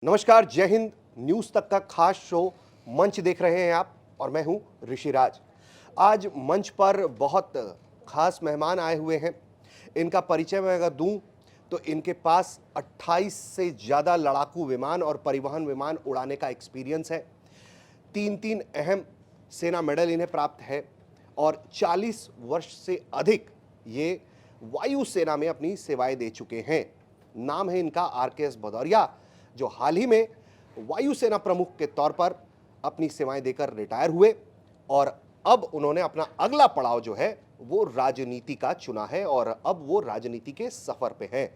नमस्कार, जय हिंद। न्यूज़ तक का खास शो मंच देख रहे हैं आप और मैं हूं ऋषिराज। आज मंच पर बहुत खास मेहमान आए हुए हैं। इनका परिचय मैं अगर दूं तो इनके पास 28 से ज़्यादा लड़ाकू विमान और परिवहन विमान उड़ाने का एक्सपीरियंस है। 3-3 अहम सेना मेडल इन्हें प्राप्त है और 40 वर्ष से अधिक ये वायुसेना में अपनी सेवाएं दे चुके हैं। नाम है इनका आरकेएस भदौरिया, जो हाल ही में वायुसेना प्रमुख के तौर पर अपनी सेवाएं देकर रिटायर हुए और अब उन्होंने अपना अगला पड़ाव जो है वो राजनीति का चुना है और अब वो राजनीति के सफर पे हैं।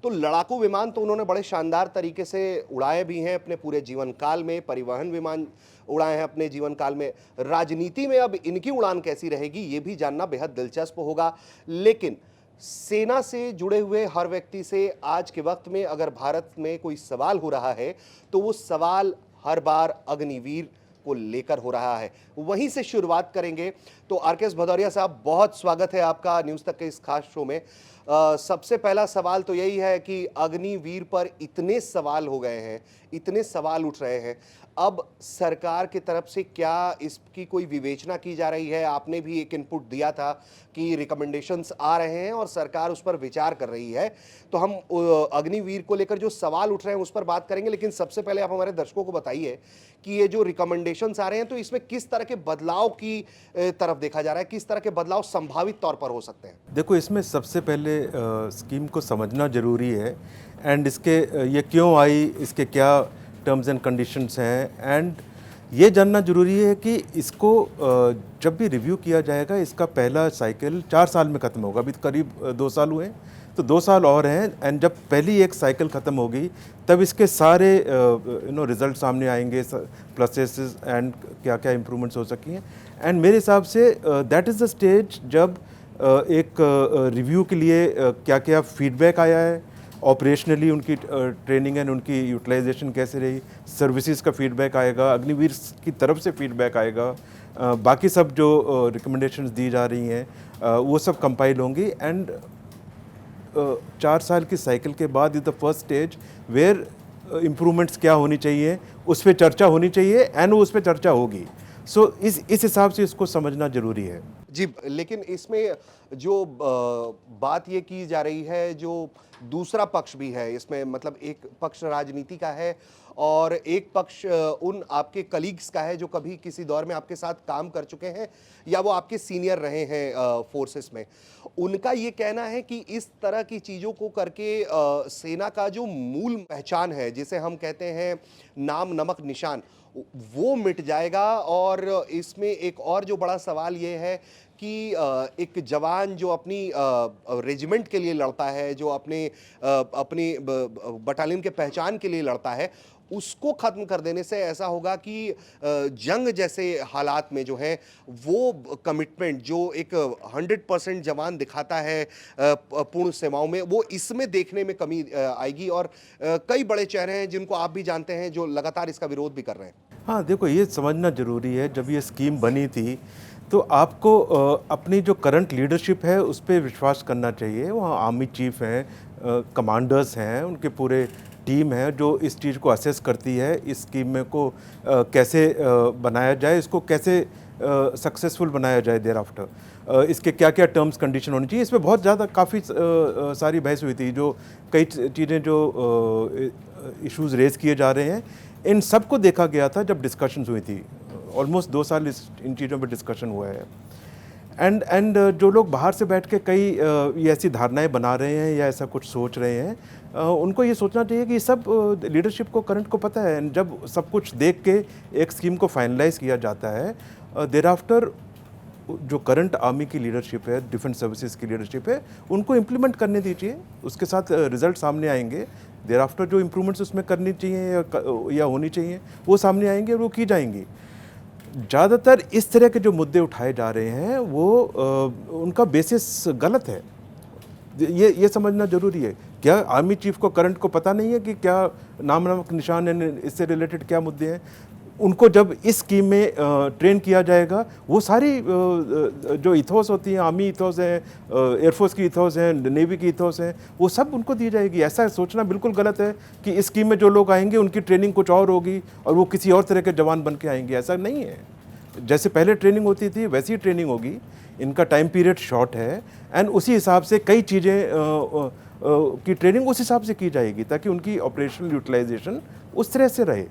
तो लड़ाकू विमान तो उन्होंने बड़े शानदार तरीके से उड़ाए भी हैं अपने पूरे जीवन काल में, परिवहन विमान उड़ाए हैं अपने जीवन काल में। राजनीति में अब इनकी उड़ान कैसी रहेगी ये भी जानना बेहद दिलचस्प होगा। लेकिन सेना से जुड़े हुए हर व्यक्ति से आज के वक्त में अगर भारत में कोई सवाल हो रहा है तो वो सवाल हर बार अग्निवीर को लेकर हो रहा है। वहीं से शुरुआत करेंगे। तो आरकेएस भदौरिया साहब, बहुत स्वागत है आपका न्यूज़ तक के इस खास शो में। सबसे पहला सवाल तो यही है कि अग्निवीर पर इतने सवाल हो गए हैं, इतने सवाल उठ रहे हैं, अब सरकार की तरफ से क्या इसकी कोई विवेचना की जा रही है? आपने भी एक इनपुट दिया था कि रिकमेंडेशंस आ रहे हैं और सरकार उस पर विचार कर रही है। तो हम अग्निवीर को लेकर जो सवाल उठ रहे हैं उस पर बात करेंगे, लेकिन सबसे पहले आप हमारे दर्शकों को बताइए कि ये जो रिकमेंडेशंस आ रहे हैं तो इसमें किस तरह के बदलाव की तरफ देखा जा रहा है, किस तरह के बदलाव संभावित तौर पर हो सकते हैं? देखो, इसमें सबसे पहले स्कीम को समझना ज़रूरी है एंड इसके ये क्यों आई, इसके क्या टर्म्स एंड कंडीशंस हैं, एंड ये जानना ज़रूरी है कि इसको जब भी रिव्यू किया जाएगा इसका पहला साइकिल 4 साल में ख़त्म होगा। अभी तो करीब 2 साल हुए हैं, तो 2 साल और हैं, एंड जब पहली एक साइकिल ख़त्म होगी तब इसके सारे रिजल्ट सामने आएंगे, प्लसेस एंड क्या क्या इम्प्रूवमेंट्स हो सकी हैं। एंड मेरे हिसाब say that is the stage जब एक रिव्यू के लिए क्या क्या फीडबैक आया है, ऑपरेशनली उनकी ट्रेनिंग एंड उनकी यूटिलाइजेशन कैसे रही, सर्विसेज का फीडबैक आएगा, अग्निवीर की तरफ से फीडबैक आएगा, बाकी सब जो रिकमेंडेशंस दी जा रही हैं वो सब कंपाइल होंगी। एंड 4 साल की साइकिल के बाद is the first stage where improvements क्या होनी चाहिए उस पर चर्चा होनी चाहिए एंड उस पर चर्चा होगी। सो इस हिसाब से इसको समझना ज़रूरी है जी। लेकिन इसमें जो बात ये की जा रही है, जो दूसरा पक्ष भी है इसमें, मतलब एक पक्ष राजनीति का है और एक पक्ष उन आपके कलीग्स का है जो कभी किसी दौर में आपके साथ काम कर चुके हैं या वो आपके सीनियर रहे हैं फोर्सेस में। उनका ये कहना है कि इस तरह की चीज़ों को करके सेना का जो मूल पहचान है, जिसे हम कहते हैं नाम नमक निशान, वो मिट जाएगा। और इसमें एक और जो बड़ा सवाल ये है कि एक जवान जो अपनी रेजिमेंट के लिए लड़ता है, जो अपनी बटालियन के पहचान के लिए लड़ता है, उसको ख़त्म कर देने से ऐसा होगा कि जंग जैसे हालात में जो है वो कमिटमेंट जो एक 100% जवान दिखाता है पूर्ण सेवाओं में, वो इसमें देखने में कमी आएगी। और कई बड़े चेहरे हैं जिनको आप भी जानते हैं जो लगातार इसका विरोध भी कर रहे हैं। हाँ, देखो, ये समझना ज़रूरी है, जब ये स्कीम बनी थी तो आपको अपनी जो करंट लीडरशिप है उस पर विश्वास करना चाहिए। वहाँ आर्मी चीफ हैं, कमांडर्स हैं, उनके पूरे टीम है जो इस चीज़ को असेस करती है, इस स्कीम में को कैसे बनाया जाए, इसको कैसे सक्सेसफुल बनाया जाए देयर आफ्टर, इसके क्या क्या टर्म्स कंडीशन होनी चाहिए। इसमें बहुत ज़्यादा काफ़ी सारी बहस हुई थी, जो कई चीज़ें जो इश्यूज़ रेज़ किए जा रहे हैं, इन सब को देखा गया था जब डिस्कशंस हुई थी। ऑलमोस्ट 2 साल इन चीज़ों पर डिस्कशन हुआ है। एंड जो लोग बाहर से बैठ के कई ये ऐसी धारणाएं बना रहे हैं या ऐसा कुछ सोच रहे हैं, उनको ये सोचना चाहिए कि सब लीडरशिप को, करंट को पता है। जब सब कुछ देख के एक स्कीम को फाइनलाइज किया जाता है, देयर आफ्टर जो करंट आर्मी की लीडरशिप है, डिफेंस सर्विसेज की लीडरशिप है, उनको इम्प्लीमेंट करने दीजिए, उसके साथ रिजल्ट सामने आएंगे। देयर आफ्टर जो इम्प्रूवमेंट्स उसमें करनी चाहिए या होनी चाहिए वो सामने आएंगे और वो की जाएंगी। ज़्यादातर इस तरह के जो मुद्दे उठाए जा रहे हैं वो उनका बेसिस गलत है। ये समझना ज़रूरी है। क्या आर्मी चीफ को, करंट को पता नहीं है कि क्या नाम नमक निशान है, इससे रिलेटेड क्या मुद्दे हैं? उनको जब इस स्कीम में ट्रेन किया जाएगा, वो सारी जो इथोस होती हैं, आर्मी इथोस है, एयरफोर्स की इथोस है, नेवी की इथोस है, वो सब उनको दी जाएगी। ऐसा सोचना बिल्कुल गलत है कि इस स्कीम में जो लोग आएंगे उनकी ट्रेनिंग कुछ और होगी और वो किसी और तरह के जवान बन के आएंगे। ऐसा नहीं है। जैसे पहले ट्रेनिंग होती थी वैसी ही ट्रेनिंग होगी। इनका टाइम पीरियड शॉर्ट है एंड उसी हिसाब से कई चीज़ें की ट्रेनिंग उस हिसाब से की जाएगी ताकि उनकी ऑपरेशनल यूटिलाइजेशन उस तरह से रहे।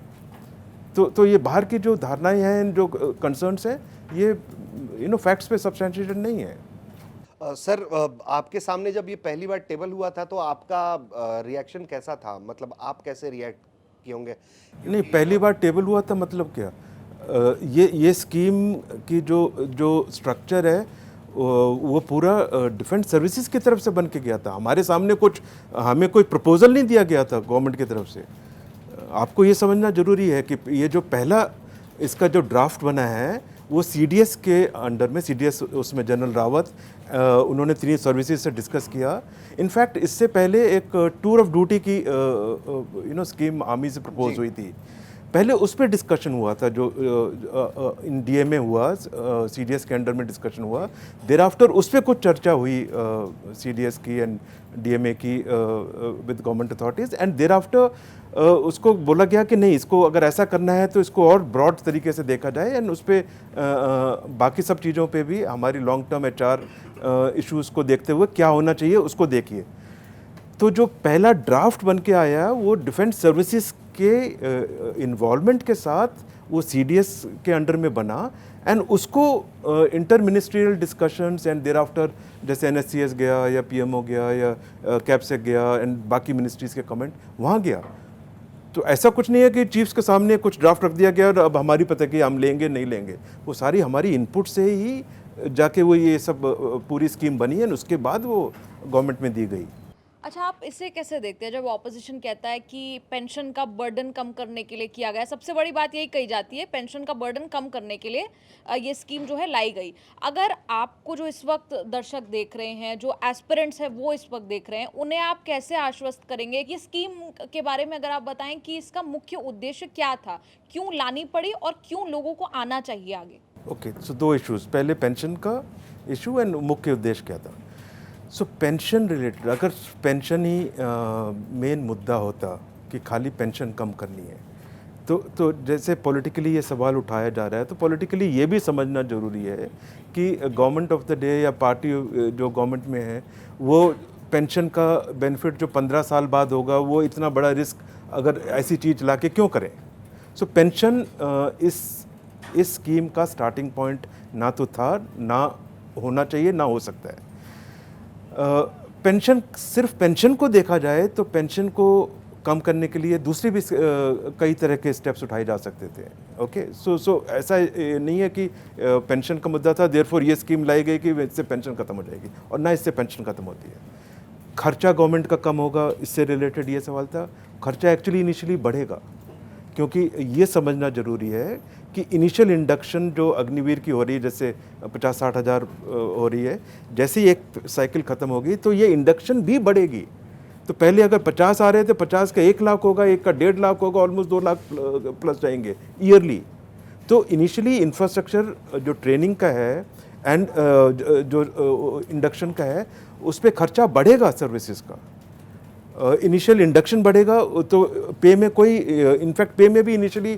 तो ये बाहर की जो धारणाएं हैं, जो कंसर्न्स हैं, ये फैक्ट्स पे सब्सटेंशिएटेड नहीं है। सर, आपके सामने जब ये पहली बार टेबल हुआ था तो आपका रिएक्शन कैसा था? मतलब आप कैसे रिएक्ट किए होंगे? नहीं, पहली बार टेबल हुआ था मतलब क्या? ये स्कीम की जो स्ट्रक्चर है वो पूरा डिफेंस सर्विसेज की तरफ से बन के गया था। हमारे सामने हमें कोई प्रपोजल नहीं दिया गया था गवर्नमेंट की तरफ से। आपको ये समझना ज़रूरी है कि ये जो पहला इसका जो ड्राफ्ट बना है वो सीडीएस के अंडर में, सीडीएस उसमें जनरल रावत उन्होंने 3 सर्विसेज से डिस्कस किया। इनफैक्ट इससे पहले एक टूर ऑफ ड्यूटी की स्कीम आर्मी से प्रपोज हुई थी। पहले उस पर डिस्कशन हुआ था, जो इन डीएमए हुआ, सीडीएस के अंडर में डिस्कशन हुआ। देर आफ्टर उस पर कुछ चर्चा हुई सीडीएस की एंड डीएमए की with government authorities and there after उसको बोला गया कि नहीं, इसको अगर ऐसा करना है तो इसको और ब्रॉड तरीके से देखा जाए एंड उस पर बाकी सब चीज़ों पे भी हमारी लॉन्ग टर्म एचआर इश्यूज़ को देखते हुए क्या होना चाहिए उसको देखिए। तो जो पहला ड्राफ्ट बन के आया वो डिफेंस सर्विसेज के इन्वॉल्वमेंट के साथ वो सीडीएस के अंडर में बना एंड उसको inter ministerial discussions and there after जैसे एनएससीएस गया या पीएमओ गया या कैप्सेक गया एंड बाकी मिनिस्ट्रीज़ के कमेंट वहाँ गया। तो ऐसा कुछ नहीं है कि चीफ्स के सामने कुछ ड्राफ्ट रख दिया गया और अब हमारी पता कि हम लेंगे नहीं लेंगे। वो सारी हमारी इनपुट से ही जाके वो ये सब पूरी स्कीम बनी है, उसके बाद वो गवर्नमेंट में दी गई। अच्छा, आप इसे कैसे देखते हैं जब ऑपोजिशन कहता है कि पेंशन का बर्डन कम करने के लिए किया गया? सबसे बड़ी बात यही कही जाती है, पेंशन का बर्डन कम करने के लिए ये स्कीम जो है लाई गई। अगर आपको जो इस वक्त दर्शक देख रहे हैं, जो एस्पिरेंट्स हैं वो इस वक्त देख रहे हैं, उन्हें आप कैसे आश्वस्त करेंगे? ये स्कीम के बारे में अगर आप बताएं कि इसका मुख्य उद्देश्य क्या था, क्यों लानी पड़ी और क्यों लोगों को आना चाहिए आगे? ओके, सो 2 इश्यूज़, पहले पेंशन का इशू एंड मुख्य उद्देश्य क्या था। सो पेंशन रिलेटेड, अगर पेंशन ही मेन मुद्दा होता कि खाली पेंशन कम करनी है, तो जैसे पॉलिटिकली ये सवाल उठाया जा रहा है, तो पॉलिटिकली ये भी समझना ज़रूरी है कि गवर्नमेंट ऑफ द डे या पार्टी जो गवर्नमेंट में है वो पेंशन का बेनिफिट जो 15 साल बाद होगा वो इतना बड़ा रिस्क अगर ऐसी चीज़ ला के क्यों करें। सो पेंशन इस स्कीम का स्टार्टिंग पॉइंट ना तो था, ना होना चाहिए, ना हो सकता है। पेंशन, सिर्फ पेंशन को देखा जाए तो पेंशन को कम करने के लिए दूसरे भी कई तरह के स्टेप्स उठाए जा सकते थे। ओके, सो ऐसा नहीं है कि पेंशन का मुद्दा था देयरफॉर ये स्कीम लाई गई कि इससे पेंशन खत्म हो जाएगी, और ना इससे पेंशन खत्म होती है। खर्चा गवर्नमेंट का कम होगा, इससे रिलेटेड ये सवाल था। खर्चा एक्चुअली इनिशियली बढ़ेगा, क्योंकि ये समझना ज़रूरी है कि इनिशियल इंडक्शन जो अग्निवीर की हो रही है, जैसे 50-60 हज़ार हो रही है, जैसे ही एक साइकिल ख़त्म होगी तो ये इंडक्शन भी बढ़ेगी। तो पहले अगर 50 आ रहे थे, 50 का 1 लाख होगा, 1 का 1.5 लाख होगा, ऑलमोस्ट 2 लाख प्लस जाएंगे ईयरली। तो इनिशियली इंफ्रास्ट्रक्चर जो ट्रेनिंग का है एंड जो इंडक्शन का है उस पर खर्चा बढ़ेगा सर्विसेज का। इनिशियल इंडक्शन बढ़ेगा तो पे में कोई, इनफैक्ट पे में भी इनिशियली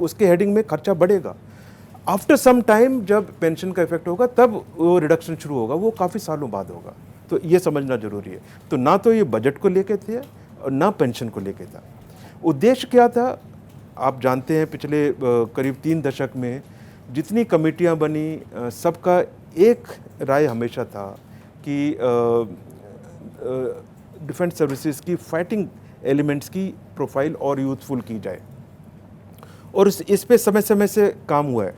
उसके हेडिंग में खर्चा बढ़ेगा। आफ्टर सम टाइम जब पेंशन का इफेक्ट होगा तब वो रिडक्शन शुरू होगा, वो काफ़ी सालों बाद होगा। तो ये समझना ज़रूरी है। तो ना तो ये बजट को लेके थे और ना पेंशन को लेके था। उद्देश्य क्या था आप जानते हैं, पिछले करीब 3 दशक में जितनी कमेटियां बनी सबका एक राय हमेशा था कि डिफेंस सर्विसेज की फाइटिंग एलिमेंट्स की प्रोफाइल और यूथफुल की जाए, और इस पे समय समय से काम हुआ है।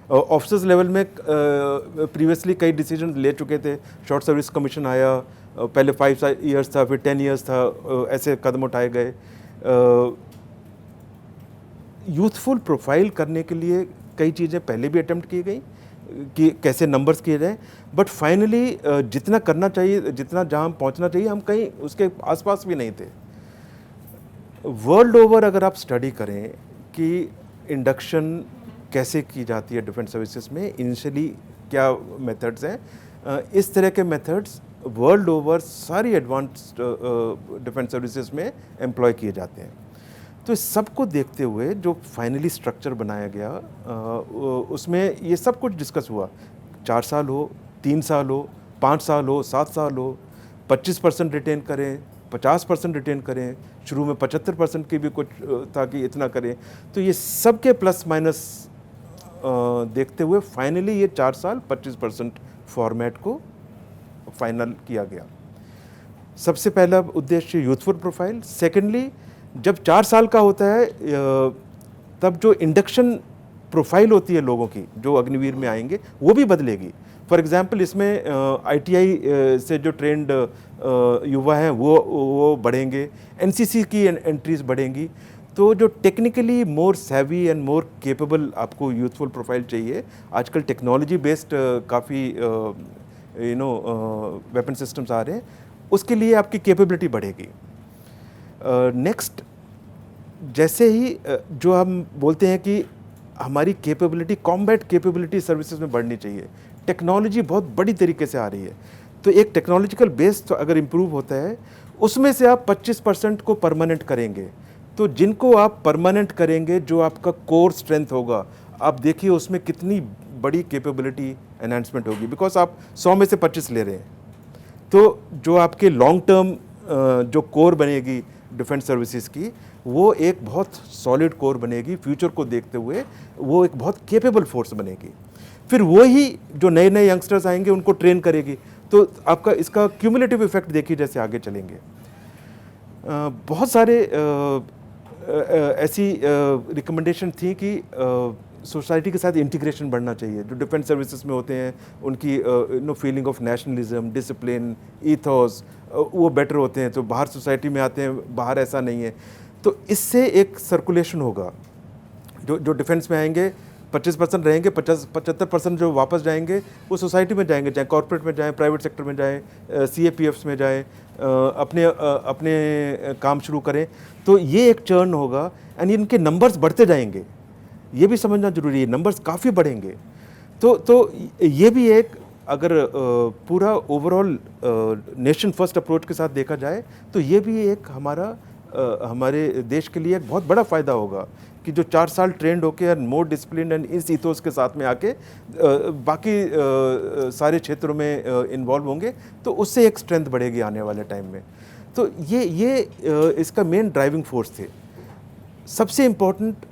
ऑफिसर्स लेवल में प्रीवियसली कई डिसीजन ले चुके थे। शॉर्ट सर्विस कमीशन आया, पहले 5 ईयर्स था, फिर 10 ईयर्स था, ऐसे कदम उठाए गए। यूथफुल प्रोफाइल करने के लिए कई चीज़ें पहले भी अटेम्प्ट की गई कि कैसे नंबर्स किए जाए, बट फाइनली जितना करना चाहिए, जितना जहाँ पहुँचना चाहिए, हम कहीं उसके आसपास भी नहीं थे। वर्ल्ड ओवर अगर आप स्टडी करें कि इंडक्शन कैसे की जाती है डिफेंस सर्विसेज में, इनिशियली क्या मेथड्स हैं, इस तरह के मेथड्स वर्ल्ड ओवर सारी एडवांस्ड डिफेंस सर्विसेज में एम्प्लॉय किए जाते हैं। तो इस सब को देखते हुए जो फाइनली स्ट्रक्चर बनाया गया, उसमें ये सब कुछ डिस्कस हुआ। 4 साल हो, 3 साल हो, 5 साल हो, 7 साल हो, 25% रिटेन करें, 50% रिटेन करें, शुरू में 75% की भी कुछ था कि इतना करें। तो ये सब के प्लस माइनस देखते हुए फाइनली ये 4 साल 25% फॉर्मेट को फाइनल किया गया। सबसे पहला उद्देश्य यूथफुल प्रोफाइल। सेकेंडली, जब 4 साल का होता है तब जो इंडक्शन प्रोफाइल होती है लोगों की जो अग्निवीर में आएंगे वो भी बदलेगी। फॉर एग्जांपल, इसमें आईटीआई से जो ट्रेंड युवा हैं वो बढ़ेंगे, एनसीसी की एंट्रीज बढ़ेंगी। तो जो technically more savvy and more capable आपको यूथफुल प्रोफाइल चाहिए। आजकल टेक्नोलॉजी बेस्ड काफ़ी वेपन सिस्टम्स आ रहे हैं, उसके लिए आपकी कैपेबिलिटी बढ़ेगी। नेक्स्ट, जैसे ही जो हम बोलते हैं कि हमारी कैपेबिलिटी, कॉम्बैट कैपेबिलिटी सर्विसेज में बढ़नी चाहिए। टेक्नोलॉजी बहुत बड़ी तरीके से आ रही है, तो एक टेक्नोलॉजिकल बेस तो अगर इम्प्रूव होता है, उसमें से आप 25% को परमानेंट करेंगे। तो जिनको आप परमानेंट करेंगे, जो आपका कोर स्ट्रेंथ होगा, आप देखिए उसमें कितनी बड़ी कैपेबिलिटी एनहांसमेंट होगी, बिकॉज आप 100 में से 25 ले रहे हैं। तो जो आपके लॉन्ग टर्म जो कोर बनेगी डिफेंस सर्विसेज की, वो एक बहुत सॉलिड कोर बनेगी। फ्यूचर को देखते हुए वो एक बहुत कैपेबल फोर्स बनेगी। फिर वही जो नए नए यंगस्टर्स आएंगे उनको ट्रेन करेगी। तो आपका इसका क्यूमुलेटिव इफेक्ट देखिए जैसे आगे चलेंगे। बहुत सारे ऐसी रिकमेंडेशन थी कि सोसाइटी के साथ इंटीग्रेशन बढ़ना चाहिए। जो डिफेंस सर्विसेज में होते हैं उनकी feeling of nationalism, discipline, ethos वो बेटर होते हैं। तो बाहर सोसाइटी में आते हैं, बाहर ऐसा नहीं है। तो इससे एक सर्कुलेशन होगा। जो डिफेंस में आएंगे 25% रहेंगे, 75% जो वापस जाएंगे वो सोसाइटी में जाएंगे, चाहे कॉर्पोरेट में जाएं, प्राइवेट सेक्टर में जाएं, CAPFs में जाएं, अपने काम शुरू करें। तो ये एक चर्न होगा एंड इनके नंबर्स बढ़ते जाएंगे। ये भी समझना जरूरी है, नंबर्स काफ़ी बढ़ेंगे। तो ये भी एक, अगर पूरा ओवरऑल नेशन फर्स्ट अप्रोच के साथ देखा जाए तो ये भी एक हमारे देश के लिए एक बहुत बड़ा फ़ायदा होगा कि जो 4 साल ट्रेंड होके मोर डिसिप्लिन एंड इस इथोस के साथ में आके बाकी सारे क्षेत्रों में इन्वॉल्व होंगे, तो उससे एक स्ट्रेंथ बढ़ेगी आने वाले टाइम में। तो ये इसका मेन ड्राइविंग फोर्स थे। सबसे इम्पोर्टेंट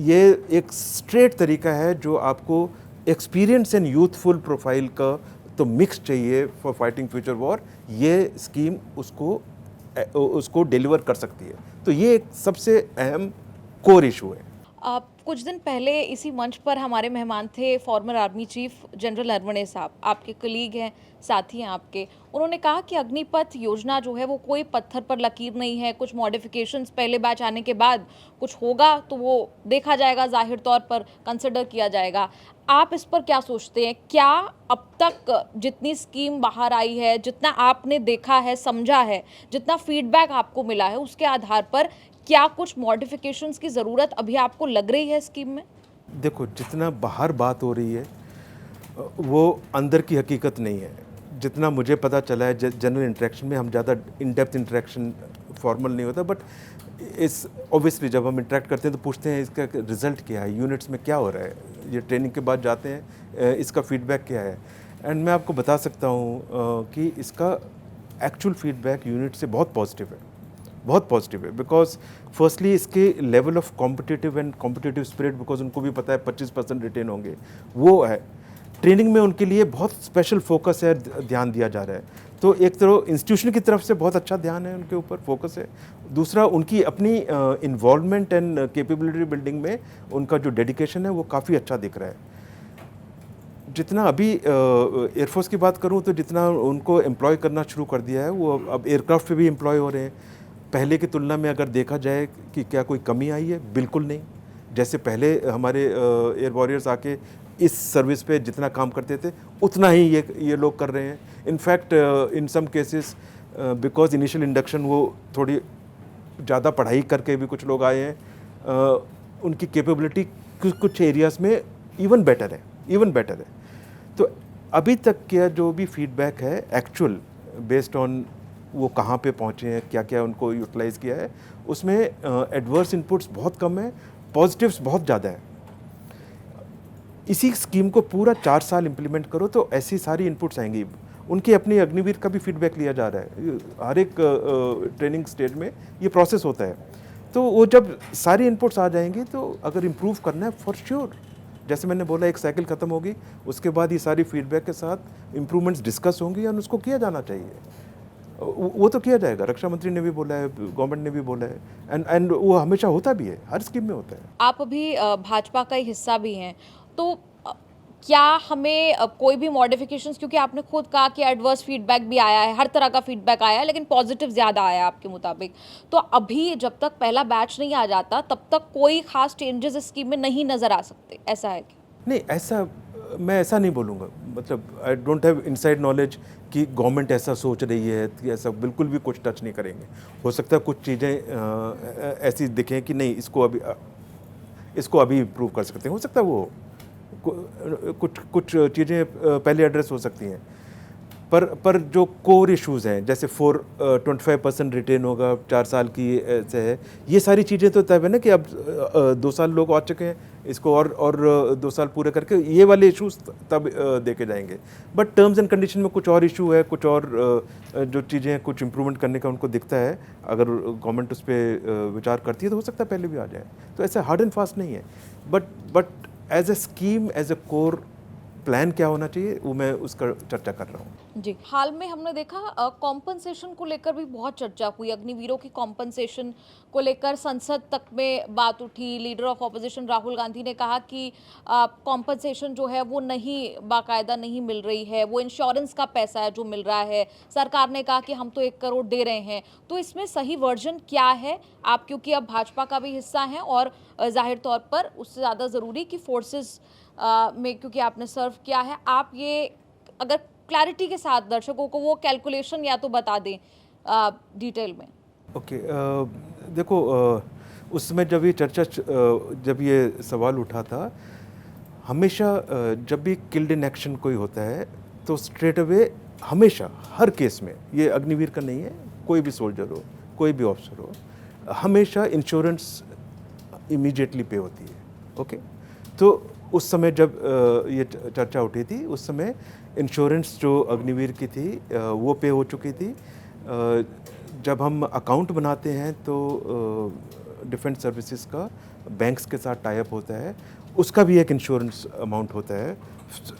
ये एक स्ट्रेट तरीका है जो आपको एक्सपीरियंस एंड यूथफुल प्रोफाइल का तो मिक्स चाहिए फॉर फाइटिंग फ्यूचर वॉर। ये स्कीम उसको डिलीवर कर सकती है। तो ये एक सबसे अहम कोर इशू है। कुछ दिन पहले इसी मंच पर हमारे मेहमान थे farmer army chief general Naravane साहब, आपके कलीग हैं, साथी हैं आपके। उन्होंने कहा कि अग्निपथ योजना जो है वो कोई पत्थर पर लकीर नहीं है। कुछ मॉडिफिकेशंस पहले बैच आने के बाद कुछ होगा तो वो देखा जाएगा, जाहिर तौर पर कंसिडर किया जाएगा। आप इस पर क्या सोचते हैं? क्या अब तक जितनी स्कीम बाहर आई है, जितना आपने देखा है, समझा है, जितना फीडबैक आपको मिला है, उसके आधार पर क्या कुछ मॉडिफिकेशंस की ज़रूरत अभी आपको लग रही है स्कीम में? देखो, जितना बाहर बात हो रही है वो अंदर की हकीकत नहीं है। जितना मुझे पता चला है जनरल इंटरेक्शन में, हम ज़्यादा इन डेप्थ इंटरेक्शन फॉर्मल नहीं होता, बट इस ऑब्वियसली जब हम इंटरेक्ट करते हैं तो पूछते हैं इसका रिज़ल्ट क्या है, यूनिट्स में क्या हो रहा है, ये ट्रेनिंग के बाद जाते हैं, इसका फीडबैक क्या है। एंड मैं आपको बता सकता हूँ कि इसका एक्चुअल फीडबैक यूनिट से बहुत पॉजिटिव है, बहुत पॉजिटिव है। बिकॉज फर्स्टली इसके level of competitive spirit, because उनको भी पता है 25% रिटेन होंगे, वो है। ट्रेनिंग में उनके लिए बहुत स्पेशल फोकस है, ध्यान दिया जा रहा है। तो एक तरह इंस्टीट्यूशन की तरफ से बहुत अच्छा ध्यान है, उनके ऊपर फोकस है। दूसरा, उनकी अपनी इन्वॉल्वमेंट एंड कैपेबिलिटी बिल्डिंग में उनका जो डेडिकेशन है वो काफ़ी अच्छा दिख रहा है। जितना अभी एयरफोर्स की बात करूं तो जितना उनको एम्प्लॉय करना शुरू कर दिया है, वो अब एयरक्राफ्ट पे भी एम्प्लॉय हो रहे हैं। पहले की तुलना में अगर देखा जाए कि क्या कोई कमी आई है, बिल्कुल नहीं। जैसे पहले हमारे एयर वॉरियर्स आके इस सर्विस पे जितना काम करते थे उतना ही ये लोग कर रहे हैं। In fact in some cases because initial induction वो थोड़ी ज़्यादा पढ़ाई करके भी कुछ लोग आए हैं, उनकी कैपेबिलिटी कुछ कुछ एरियाज़ में इवन बेटर है। तो अभी तक का जो भी फीडबैक है एक्चुअल बेस्ड ऑन वो कहाँ पे पहुँचे हैं, क्या क्या उनको यूटिलाइज़ किया है, उसमें एडवर्स इनपुट्स बहुत कम है, पॉजिटिव्स बहुत ज़्यादा है। इसी स्कीम को पूरा 4 साल इम्प्लीमेंट करो तो ऐसी सारी इनपुट्स आएंगी। उनकी अपनी अग्निवीर का भी फीडबैक लिया जा रहा है, हर एक ट्रेनिंग स्टेज में ये प्रोसेस होता है। तो वो जब सारी इनपुट्स आ जाएंगी तो अगर इम्प्रूव करना है फॉर श्योर, जैसे मैंने बोला एक साइकिल ख़त्म होगी, उसके बाद ये सारी फीडबैक के साथ इम्प्रूवमेंट्स डिस्कस होंगी और उसको किया जाना चाहिए। वो तो किया जाएगा, रक्षा मंत्री ने भी बोला है, गवर्नमेंट ने भी बोला है, एंड वो हमेशा होता भी है, हर स्कीम में होता है। आप अभी भाजपा का ही हिस्सा भी हैं, तो क्या हमें कोई भी मॉडिफिकेशंस, क्योंकि आपने खुद कहा कि एडवर्स फीडबैक भी आया है, हर तरह का फीडबैक आया है, लेकिन पॉजिटिव ज़्यादा आया है आपके मुताबिक, तो अभी जब तक पहला बैच नहीं आ जाता तब तक कोई खास चेंजेस इस स्कीम में नहीं नज़र आ सकते, ऐसा है क्या? नहीं, ऐसा मैं ऐसा नहीं बोलूँगा, मतलब I don't have inside knowledge कि गवर्नमेंट ऐसा सोच रही है कि ऐसा बिल्कुल भी कुछ टच नहीं करेंगे। हो सकता है कुछ चीज़ें ऐसी दिखें कि नहीं इसको अभी इम्प्रूव कर सकते हैं, हो सकता है वो कुछ चीज़ें पहले एड्रेस हो सकती हैं, पर जो कोर इश्यूज़ हैं जैसे 25% रिटेन होगा, 4 साल की ऐसे है, ये सारी चीज़ें तो तय है ना कि अब 2 साल लोग आ चुके हैं, इसको और 2 साल पूरे करके ये वाले इश्यूज तब देखे जाएंगे। बट टर्म्स एंड कंडीशन में कुछ और इशू है, कुछ और जो चीज़ें कुछ इम्प्रूवमेंट करने का उनको दिखता है, अगर गवर्नमेंट उस पर विचार करती है तो हो सकता है पहले भी आ जाए। तो ऐसा हार्ड एंड फास्ट नहीं है, but as a scheme, as a core plan क्या होना चाहिए वो मैं उसका चर्चा कर रहा हूँ। जी, हाल में हमने देखा कॉम्पनसेशन को लेकर भी बहुत चर्चा हुई, अग्निवीरों की कॉम्पनसेशन को लेकर संसद तक में बात उठी। Leader of opposition Rahul Gandhi ने कहा कि कॉम्पनसेशन जो है वो बाकायदा नहीं मिल रही है, वो इंश्योरेंस का पैसा है जो मिल रहा है। सरकार ने कहा कि हम तो 1 करोड़ दे रहे हैं, तो इसमें सही वर्जन क्या है? आप क्योंकि अब भाजपा का भी हिस्सा हैं और जाहिर तौर पर उससे ज़्यादा ज़रूरी कि फोर्सेस में क्योंकि आपने सर्व किया है, आप ये अगर क्लैरिटी के साथ दर्शकों को वो कैलकुलेशन या तो बता दें डिटेल में। ओके, देखो, उस समय जब ये चर्चा जब ये सवाल उठा था, हमेशा जब भी किल्ड इन एक्शन कोई होता है तो स्ट्रेट अवे हमेशा हर केस में, ये अग्निवीर का नहीं है, कोई भी सोल्जर हो, कोई भी ऑफिसर हो, हमेशा इंश्योरेंस इमीडिएटली पे होती है। ओके, तो उस समय जब ये चर्चा उठी थी, उस समय इंश्योरेंस जो अग्निवीर की थी वो पे हो चुकी थी। जब हम अकाउंट बनाते हैं तो डिफेंस सर्विसेज का बैंक्स के साथ टाई अप होता है, उसका भी एक इंश्योरेंस अमाउंट होता है,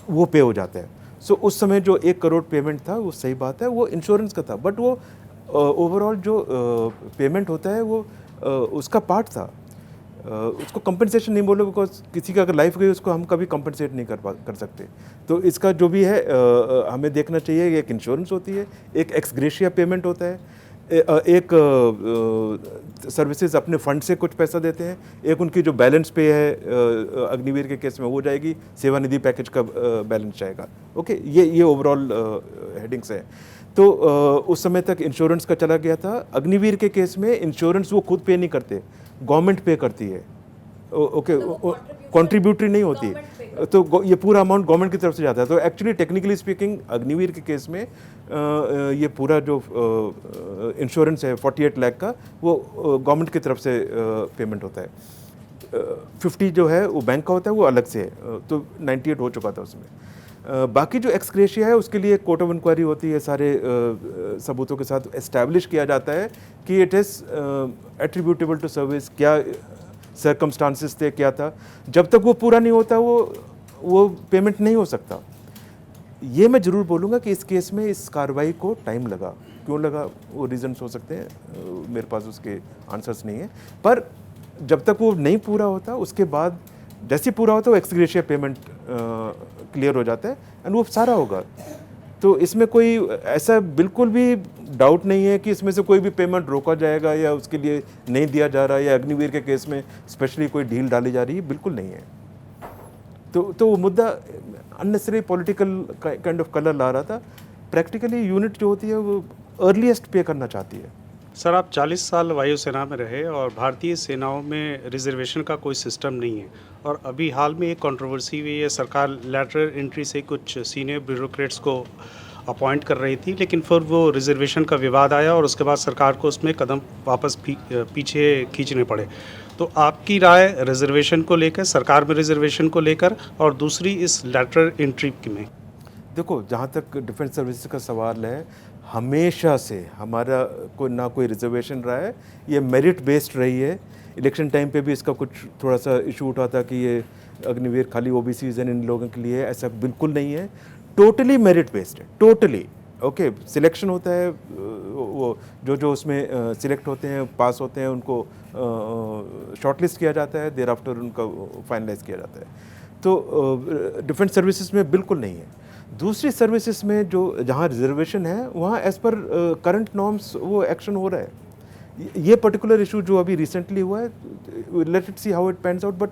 वो पे हो जाता है। सो उस समय जो 1 करोड़ पेमेंट था वो सही बात है, वो इंश्योरेंस का था, बट वो ओवरऑल जो पेमेंट होता है वो उसका पार्ट था। उसको कंपनसेशन नहीं बोलो, बिकॉज किसी का अगर लाइफ गई उसको हम कभी कंपनसेट नहीं कर सकते। तो इसका जो भी है हमें देखना चाहिए, एक इंश्योरेंस होती है, एक एक्स ग्रेशिया पेमेंट होता है, एक सर्विसेज अपने फंड से कुछ पैसा देते हैं, एक उनकी जो बैलेंस पे है अग्निवीर के केस में वो जाएगी, सेवानिधि पैकेज का बैलेंस जाएगा। ओके, ये ओवरऑल हेडिंग्स हैं। तो उस समय तक इंश्योरेंस का चला गया था। अग्निवीर के केस में इंश्योरेंस वो खुद पे नहीं करते, गवर्नमेंट पे करती है। ओके, कॉन्ट्रीब्यूटरी नहीं होती, तो ये पूरा अमाउंट गवर्नमेंट की तरफ से जाता है। तो एक्चुअली टेक्निकली स्पीकिंग अग्निवीर के केस में ये पूरा जो इंश्योरेंस है 48 लाख का, वो गवर्नमेंट की तरफ से पेमेंट होता है। 50 जो है वो बैंक का होता है, वो अलग से है, तो 98 हो चुका था उसमें। बाकी जो एक्सक्रेशिया है उसके लिए कोर्ट ऑफ इंक्वायरी होती है, सारे सबूतों के साथ एस्टैब्लिश किया जाता है कि it is attributable to service, क्या सर्कमस्टांसिस थे, क्या था। जब तक वो पूरा नहीं होता वो पेमेंट नहीं हो सकता। ये मैं ज़रूर बोलूँगा कि इस केस में इस कार्रवाई को टाइम लगा। क्यों लगा, वो रीजंस हो सकते हैं, मेरे पास उसके आंसर्स नहीं है, पर जब तक वो नहीं पूरा होता उसके बाद जैसे पूरा होता है वो एक्सग्रेशिया पेमेंट क्लियर हो जाता है एंड वो सारा होगा। तो इसमें कोई ऐसा बिल्कुल भी डाउट नहीं है कि इसमें से कोई भी पेमेंट रोका जाएगा या उसके लिए नहीं दिया जा रहा है, या अग्निवीर के केस में स्पेशली कोई डील डाली जा रही है, बिल्कुल नहीं है। तो वो मुद्दा unnecessary political kind of colour ला रहा था। प्रैक्टिकली यूनिट जो होती है वो अर्लीस्ट पे करना चाहती है, सर, आप 40 साल वायुसेना में रहे और भारतीय सेनाओं में रिजर्वेशन का कोई सिस्टम नहीं है और अभी हाल में एक कंट्रोवर्सी हुई है। सरकार लैटरल एंट्री से कुछ सीनियर ब्यूरोक्रेट्स को अपॉइंट कर रही थी, लेकिन फिर वो रिजर्वेशन का विवाद आया और उसके बाद सरकार को उसमें कदम वापस पीछे खींचने पड़े। तो आपकी राय रिजर्वेशन को लेकर, सरकार में रिजर्वेशन को लेकर, और दूसरी इस लैटरल एंट्री में? देखो, जहाँ तक डिफेंस सर्विसेज का सवाल है, हमेशा से हमारा ना कोई रिजर्वेशन रहा है, ये मेरिट बेस्ड रही है। इलेक्शन टाइम पे भी इसका कुछ थोड़ा सा इशू उठा था कि ये अग्निवीर खाली ओबीसीज हैं, इन लोगों के लिए, ऐसा बिल्कुल नहीं है। टोटली मेरिट बेस्ड है, टोटली। ओके, सिलेक्शन होता है, वो जो उसमें सिलेक्ट होते हैं, पास होते हैं, उनको शॉर्टलिस्ट किया जाता है, देर आफ्टर उनका फाइनलाइज किया जाता है। तो डिफेंस सर्विसेज में बिल्कुल नहीं है। दूसरी सर्विसेज में जो जहाँ रिजर्वेशन है, वहाँ एज पर करंट नॉर्म्स वो एक्शन हो रहा है। ये पर्टिकुलर इशू जो अभी रिसेंटली हुआ है, let it see how it pans out, but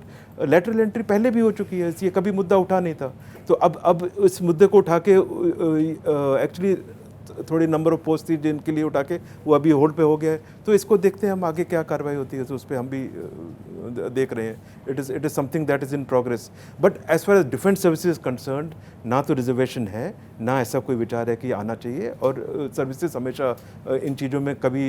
lateral entry पहले भी हो चुकी है, ये कभी मुद्दा उठा नहीं था। तो अब इस मुद्दे को उठा के एक्चुअली थोड़ी नंबर ऑफ पोस्ट थी जिनके लिए उठा के वो अभी होल्ड पे हो गया है। तो इसको देखते हैं हम आगे क्या कार्रवाई होती है, तो उस पर हम भी देख रहे हैं। It is something that is in progress. But as far as defence services concerned, ना तो रिजर्वेशन है, ना ऐसा कोई विचार है कि आना चाहिए, और सर्विसेज हमेशा इन चीज़ों में कभी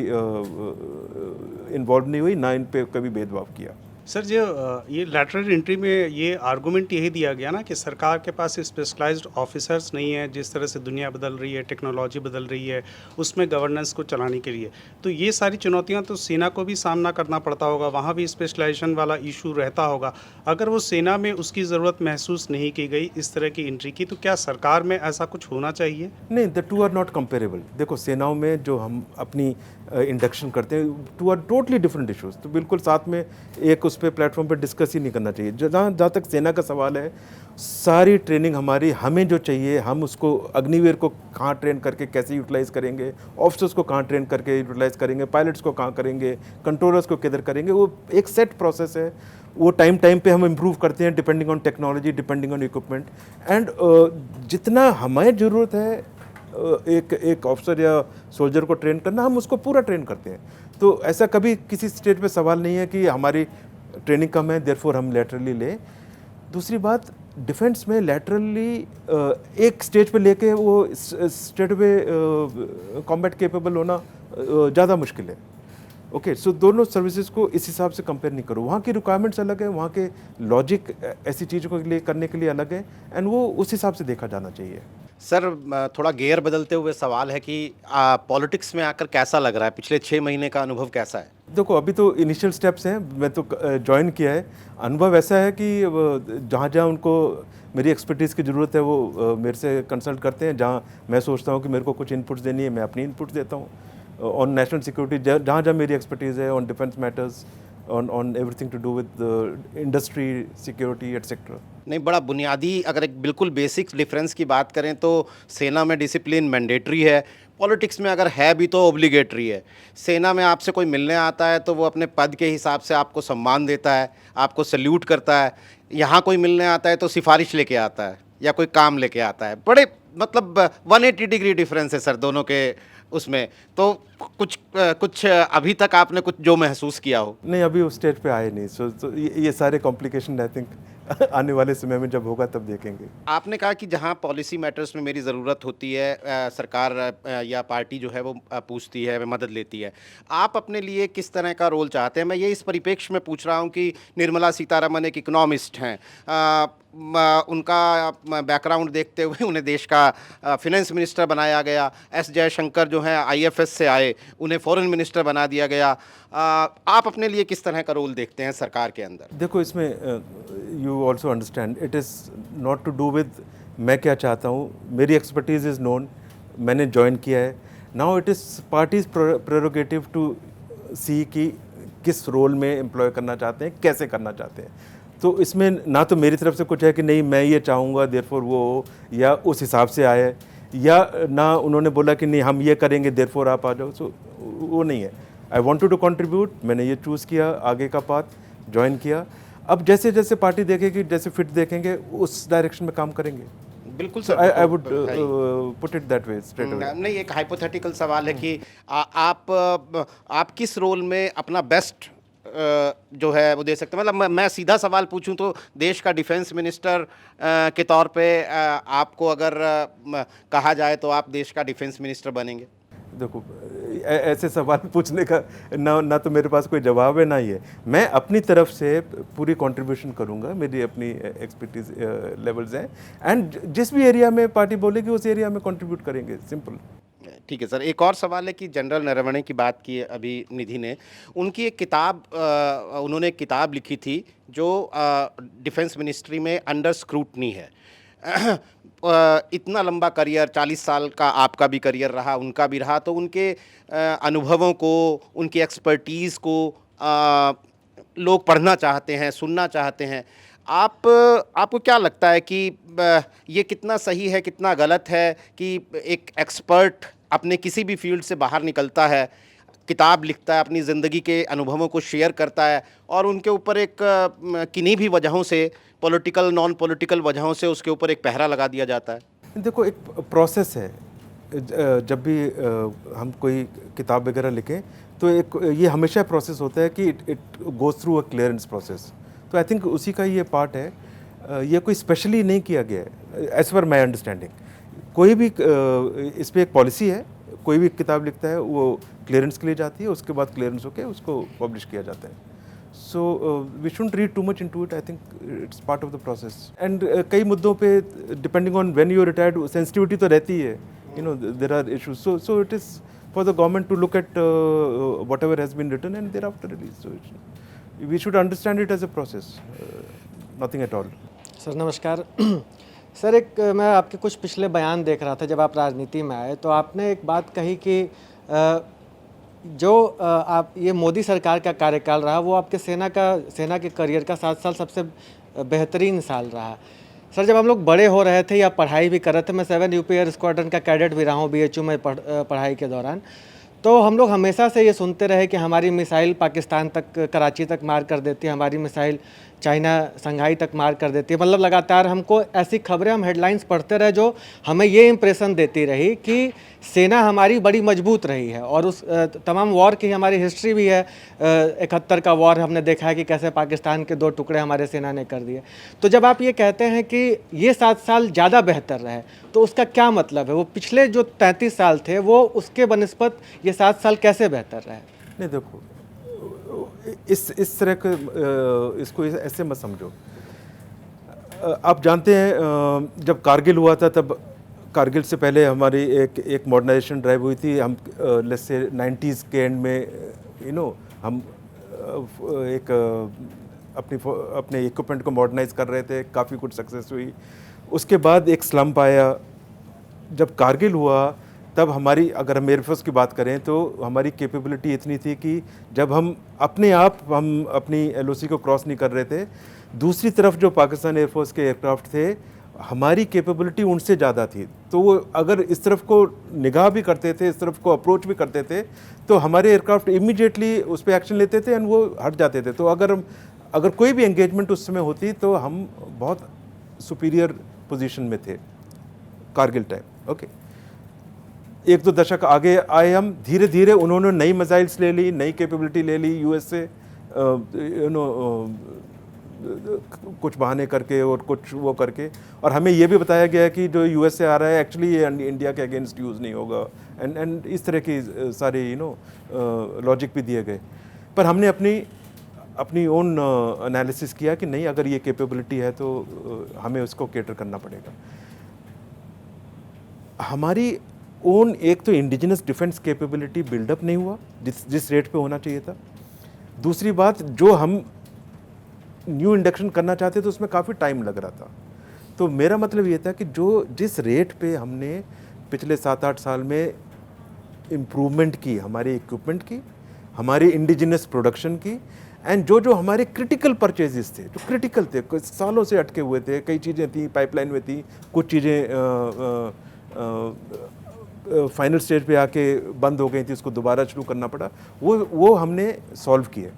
इन्वॉल्व नहीं हुई, ना इन पे कभी भेदभाव किया। सर, जो ये लैटरल एंट्री में ये आर्गूमेंट यही दिया गया ना कि सरकार के पास स्पेशलाइज्ड ऑफिसर्स नहीं है, जिस तरह से दुनिया बदल रही है, टेक्नोलॉजी बदल रही है, उसमें गवर्नेंस को चलाने के लिए। तो ये सारी चुनौतियां तो सेना को भी सामना करना पड़ता होगा, वहाँ भी स्पेशलाइजेशन वाला इशू रहता होगा। अगर वो सेना में उसकी ज़रूरत महसूस नहीं की गई इस तरह की एंट्री की, तो क्या सरकार में ऐसा कुछ होना चाहिए? नहीं, the two are not comparable. देखो, सेनाओं में जो हम अपनी इंडक्शन करते हैं, two are totally different issues, तो बिल्कुल साथ में एक उस पर प्लेटफॉर्म पर डिस्कस ही नहीं करना चाहिए। जहाँ तक सेना का सवाल है, सारी ट्रेनिंग हमारी, हमें जो चाहिए, हम उसको अग्निवीर को कहाँ ट्रेन करके कैसे यूटिलाइज़ करेंगे, ऑफिसर्स को कहाँ ट्रेन करके यूटिलाइज़ करेंगे, पायलट्स को कहाँ करेंगे, कंट्रोलर्स को किधर करेंगे, वो एक सेट प्रोसेस है। वो टाइम पे हम इम्प्रूव करते हैं depending on technology, depending on equipment. And जितना हमें ज़रूरत है एक ऑफिसर या सोल्जर को ट्रेन करना, हम उसको पूरा ट्रेन करते हैं। तो ऐसा कभी किसी स्टेट पे सवाल नहीं है कि हमारी ट्रेनिंग कम है, देयरफॉर हम लैटरली लें। दूसरी बात, डिफेंस में लैटरली एक स्टेज पे लेके वो स्टेट पे कॉम्बैट केपेबल होना ज़्यादा मुश्किल है। ओके, सो दोनों सर्विसेज को इस हिसाब से कंपेयर नहीं करो। वहाँ की रिक्वायरमेंट्स अलग है, वहाँ के लॉजिक ऐसी चीज़ों को लिए करने के लिए अलग है, एंड वो उस हिसाब से देखा जाना चाहिए। सर, थोड़ा गियर बदलते हुए सवाल है कि पॉलिटिक्स में आकर कैसा लग रहा है? पिछले 6 महीने का अनुभव कैसा है? देखो, अभी तो इनिशियल स्टेप्स हैं, मैं तो ज्वाइन किया है। अनुभव ऐसा है कि जहाँ जहाँ उनको मेरी एक्सपर्टीज़ की ज़रूरत है, वो मेरे से कंसल्ट करते हैं। जहाँ मैं सोचता हूँ कि मेरे को कुछ इनपुट्स देनी है, मैं अपनी इनपुट्स देता हूँ ऑन नेशनल सिक्योरिटी, जहाँ जहाँ मेरी एक्सपर्टीज़ है, on defence matters, on everything to do with industry, security, etc. नहीं, बड़ा बुनियादी, अगर एक बिल्कुल बेसिक डिफरेंस की बात करें तो सेना में डिसिप्लिन मैंडेटरी है, पॉलिटिक्स में अगर है भी तो ऑब्लिगेटरी है। सेना में आपसे कोई मिलने आता है तो वो अपने पद के हिसाब से आपको सम्मान देता है, आपको सल्यूट करता है। यहाँ कोई मिलने आता है तो सिफारिश लेके आता है या कोई काम लेके आता है। बड़े मतलब 180 डिग्री डिफरेंस है सर दोनों के उसमें। तो कुछ अभी तक आपने कुछ जो महसूस किया हो? नहीं, अभी उस स्टेज पे आए नहीं। सो ये सारे कॉम्प्लिकेशन आई थिंक आने वाले समय में जब होगा तब देखेंगे। आपने कहा कि जहां पॉलिसी मैटर्स में मेरी ज़रूरत होती है, सरकार या पार्टी जो है वो पूछती है, मदद लेती है। आप अपने लिए किस तरह का रोल चाहते हैं? मैं ये इस परिप्रेक्ष्य में पूछ रहा हूं कि निर्मला सीतारमण एक इकोनॉमिस्ट हैं, उनका बैकग्राउंड देखते हुए उन्हें देश का फिनेंस मिनिस्टर बनाया गया। एस जयशंकर जो हैं IFS से आए, उन्हें फॉरेन मिनिस्टर बना दिया गया। आप अपने लिए किस तरह का रोल देखते हैं सरकार के अंदर? देखो, इसमें you also understand, it is not to do with मैं क्या चाहता हूँ। मेरी एक्सपर्टीज़ इज़ नोन, मैंने ज्वाइन किया है। Now it is party's prerogative to see कि किस रोल में एम्प्लॉय करना चाहते हैं, कैसे करना चाहते हैं। तो इसमें ना तो मेरी तरफ से कुछ है कि नहीं मैं ये चाहूँगा देयरफॉर वो, या उस हिसाब से आए, या ना उन्होंने बोला कि नहीं हम ये करेंगे देयरफॉर आप आ जाओ। सो वो नहीं है। आई वांटेड टू कंट्रीब्यूट, मैंने ये चूज़ किया, आगे का पाथ ज्वाइन किया। अब जैसे जैसे पार्टी देखेगी, जैसे फिट देखेंगे, उस डायरेक्शन में काम करेंगे। बिल्कुल So सर, I देखो, would भाई, put it that way straight away. नहीं, एक हाइपोथेटिकल सवाल है कि आप किस रोल में अपना बेस्ट जो है वो दे सकते हैं। मतलब मैं सीधा सवाल पूछूं तो देश का डिफेंस मिनिस्टर के तौर पे आपको अगर कहा जाए तो आप देश का डिफेंस मिनिस्टर बनेंगे? देखो, ऐसे सवाल पूछने का ना तो मेरे पास कोई जवाब है ना ही है। मैं अपनी तरफ से पूरी कंट्रीब्यूशन करूंगा, मेरी अपनी एक्सपर्टीज लेवल्स हैं, एंड जिस भी एरिया में पार्टी बोलेगी उस एरिया में कंट्रीब्यूट करेंगे, सिंपल। ठीक है सर, एक और सवाल है कि जनरल नरवणे की बात की अभी निधि ने, उनकी एक किताब उन्होंने एक किताब लिखी थी जो डिफेंस मिनिस्ट्री में अंडर स्क्रूटनी है। इतना लंबा करियर, 40 साल का आपका भी करियर रहा, उनका भी रहा, तो उनके अनुभवों को, उनकी एक्सपर्टीज़ को लोग पढ़ना चाहते हैं, सुनना चाहते हैं। आपको क्या लगता है कि ये कितना सही है, कितना गलत है कि एक एक्सपर्ट अपने किसी भी फील्ड से बाहर निकलता है, किताब लिखता है, अपनी ज़िंदगी के अनुभवों को शेयर करता है और उनके ऊपर एक किन्हीं भी वजहों से, पॉलिटिकल नॉन पॉलिटिकल वजहों से उसके ऊपर एक पहरा लगा दिया जाता है? देखो, एक प्रोसेस है। जब भी हम कोई किताब वगैरह लिखें तो एक ये हमेशा प्रोसेस होता है कि it goes through a clearance process. तो आई थिंक उसी का ये पार्ट है। ये कोई स्पेशली नहीं किया गया है एज पर माई अंडरस्टैंडिंग। कोई भी इस पर एक पॉलिसी है, कोई भी किताब लिखता है वो क्लियरेंस के लिए जाती है, उसके बाद क्लियरेंस होकर उसको पब्लिश किया जाता है। So we shouldn't read too much into it. I think it's part of the process. And कई मुद्दों पे depending on when you retired sensitivity तो रहती है, you know, there are issues. So it is for the government to look at whatever has been written and thereafter release. So we should understand it as a process, nothing at all. Sir नमस्कार। Sir, मैं आपके कुछ पिछले बयान देख रहा था जब आप राजनीति में आए, तो आपने एक बात कही कि आप ये मोदी सरकार का कार्यकाल रहा वो आपके सेना के करियर का 7 साल सबसे बेहतरीन साल रहा। सर, जब हम लोग बड़े हो रहे थे या पढ़ाई भी कर रहे थे, मैं 7 यूपी एयर स्क्वाड्रन का कैडेट भी रहा हूँ BHU में पढ़ाई के दौरान, तो हम लोग हमेशा से ये सुनते रहे कि हमारी मिसाइल पाकिस्तान तक, कराची तक मार कर देती है, हमारी मिसाइल चाइना, शंघाई तक मार कर देती है। मतलब लगातार हमको ऐसी खबरें, हम हेडलाइंस पढ़ते रहे जो हमें ये इम्प्रेशन देती रही कि सेना हमारी बड़ी मजबूत रही है। और उस तमाम वॉर की हमारी हिस्ट्री भी है। 71 का वॉर हमने देखा है कि कैसे पाकिस्तान के 2 टुकड़े हमारे सेना ने कर दिए। तो जब आप ये कहते हैं कि ये 7 साल ज़्यादा बेहतर रहे, तो उसका क्या मतलब है? वो पिछले जो 33 साल थे वो उसके बनस्पत ये 7 साल कैसे बेहतर रहे? नहीं, देखो, इस तरह के इसको ऐसे मत समझो। आप जानते हैं जब कारगिल हुआ था, तब कारगिल से पहले हमारी एक मॉडर्नाइजेशन ड्राइव हुई थी। हम लेट्स से 90s के एंड में, यू नो, हम एक अपने इक्विपमेंट को मॉडर्नाइज कर रहे थे, काफ़ी कुछ सक्सेस हुई। उसके बाद एक स्लम्प आया। जब कारगिल हुआ तब हमारी, अगर हम एयरफोर्स की बात करें तो हमारी कैपेबिलिटी इतनी थी कि जब हम अपनी LOC को क्रॉस नहीं कर रहे थे, दूसरी तरफ जो पाकिस्तान एयरफोर्स के एयरक्राफ्ट थे, हमारी कैपेबिलिटी उनसे ज़्यादा थी। तो वो अगर इस तरफ को निगाह भी करते थे, इस तरफ को अप्रोच भी करते थे, तो हमारे एयरक्राफ्ट इमीडिएटली उस पर एक्शन लेते थे एंड वो हट जाते थे। तो अगर कोई भी एंगेजमेंट उस समय होती तो हम बहुत सुपीरियर पोजीशन में थे कारगिल टाइम। ओके, 1-2 दशक आगे आए हम, धीरे धीरे उन्होंने नई मिसाइल्स ले ली, नई कैपेबिलिटी ले ली US से, यू नो, कुछ बहाने करके और कुछ वो करके। और हमें ये भी बताया गया कि जो US से आ रहा है एक्चुअली ये इंडिया के अगेंस्ट यूज़ नहीं होगा, एंड इस तरह की सारे, यू नो, लॉजिक भी दिए गए। पर हमने अपनी ओन एनालिसिस किया कि नहीं, अगर ये कैपेबिलिटी है तो हमें उसको कैटर करना पड़ेगा। हमारी ओन एक तो इंडिजिनस डिफेंस कैपेबिलिटी बिल्डअप नहीं हुआ जिस रेट पे होना चाहिए था। दूसरी बात, जो हम न्यू इंडक्शन करना चाहते थे उसमें काफ़ी टाइम लग रहा था। तो मेरा मतलब ये था कि जिस रेट पे हमने पिछले 7-8 साल में इम्प्रूवमेंट की, हमारे इक्विपमेंट की, हमारे इंडिजिनस प्रोडक्शन की, एंड जो हमारे क्रिटिकल परचेजेस थे, जो क्रिटिकल थे, कुछ सालों से अटके हुए थे, कई चीज़ें थी पाइपलाइन में थी, कुछ चीज़ें फाइनल स्टेज पे आके बंद हो गई थी, उसको दोबारा शुरू करना पड़ा, वो हमने सॉल्व किए।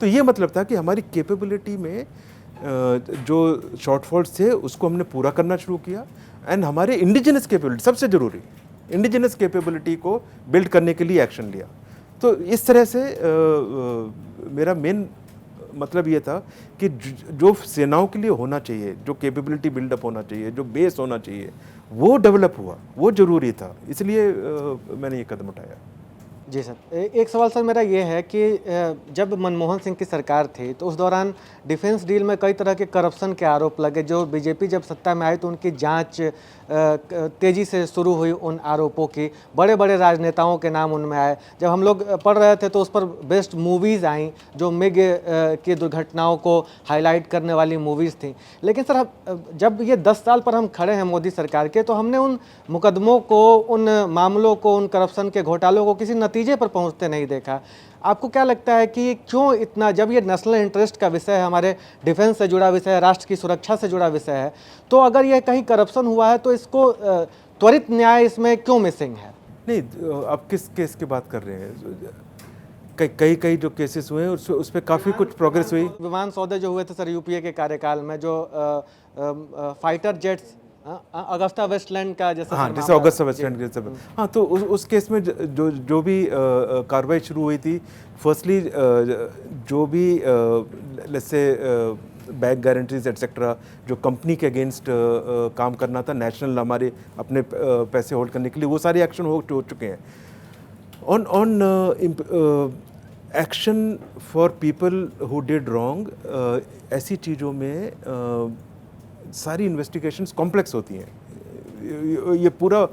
तो ये मतलब था कि हमारी कैपेबिलिटी में जो शॉर्टफॉल्स थे उसको हमने पूरा करना शुरू किया, एंड हमारे इंडिजिनस कैपेबिलिटी सबसे ज़रूरी, इंडिजिनस कैपेबिलिटी को बिल्ड करने के लिए एक्शन लिया। तो इस तरह से मेरा मेन मतलब ये था कि जो सेनाओं के लिए होना चाहिए, जो कैपेबिलिटी बिल्डअप होना चाहिए, जो बेस होना चाहिए, वो डेवलप हुआ, वो ज़रूरी था, इसलिए मैंने ये कदम उठाया। जी सर, एक सवाल सर मेरा ये है कि जब मनमोहन सिंह की सरकार थी तो उस दौरान डिफेंस डील में कई तरह के करप्शन के आरोप लगे। जो बीजेपी जब सत्ता में आई तो उनकी जांच तेज़ी से शुरू हुई उन आरोपों की, बड़े बड़े राजनेताओं के नाम उनमें आए। जब हम लोग पढ़ रहे थे तो उस पर बेस्ट मूवीज़ आई जो मिग की दुर्घटनाओं को हाईलाइट करने वाली मूवीज़ थी। लेकिन सर जब ये 10 साल पर हम खड़े हैं मोदी सरकार के, तो हमने उन मुकदमों को, उन मामलों को, उन करप्शन के घोटालों को किसी नतीजे पर पहुंचते नहीं देखा। आपको क्या लगता है कि क्यों इतना, जब ये नेशनल इंटरेस्ट का विषय है, हमारे डिफेंस से जुड़ा विषय है, राष्ट्र की सुरक्षा से जुड़ा विषय है, तो अगर ये कहीं करप्शन हुआ है तो इसको त्वरित न्याय इसमें क्यों मिसिंग है? नहीं, आप किस केस की बात कर रहे हैं? कई जो केसेस हुए हैं उस पर काफ़ी कुछ प्रोग्रेस हुई। विमान सौदे जो हुए थे सर यूपीए के कार्यकाल में, जो फाइटर जेट्स अगस्ता वेस्टलैंड का जैसे हाँ, जैसे अगस्ता वेस्टलैंड के सब, हाँ, तो उस केस में जो भी कार्रवाई शुरू हुई थी, फर्स्टली जो भी जैसे बैंक गारंटीज एटसेट्रा जो कंपनी के अगेंस्ट काम करना था, नेशनल हमारे अपने पैसे होल्ड करने के लिए, वो सारे एक्शन हो चुके हैं। On action for people who did wrong, ऐसी चीज़ों में सारी इन्वेस्टिगेशंस कॉम्प्लेक्स होती हैं। ये पूरा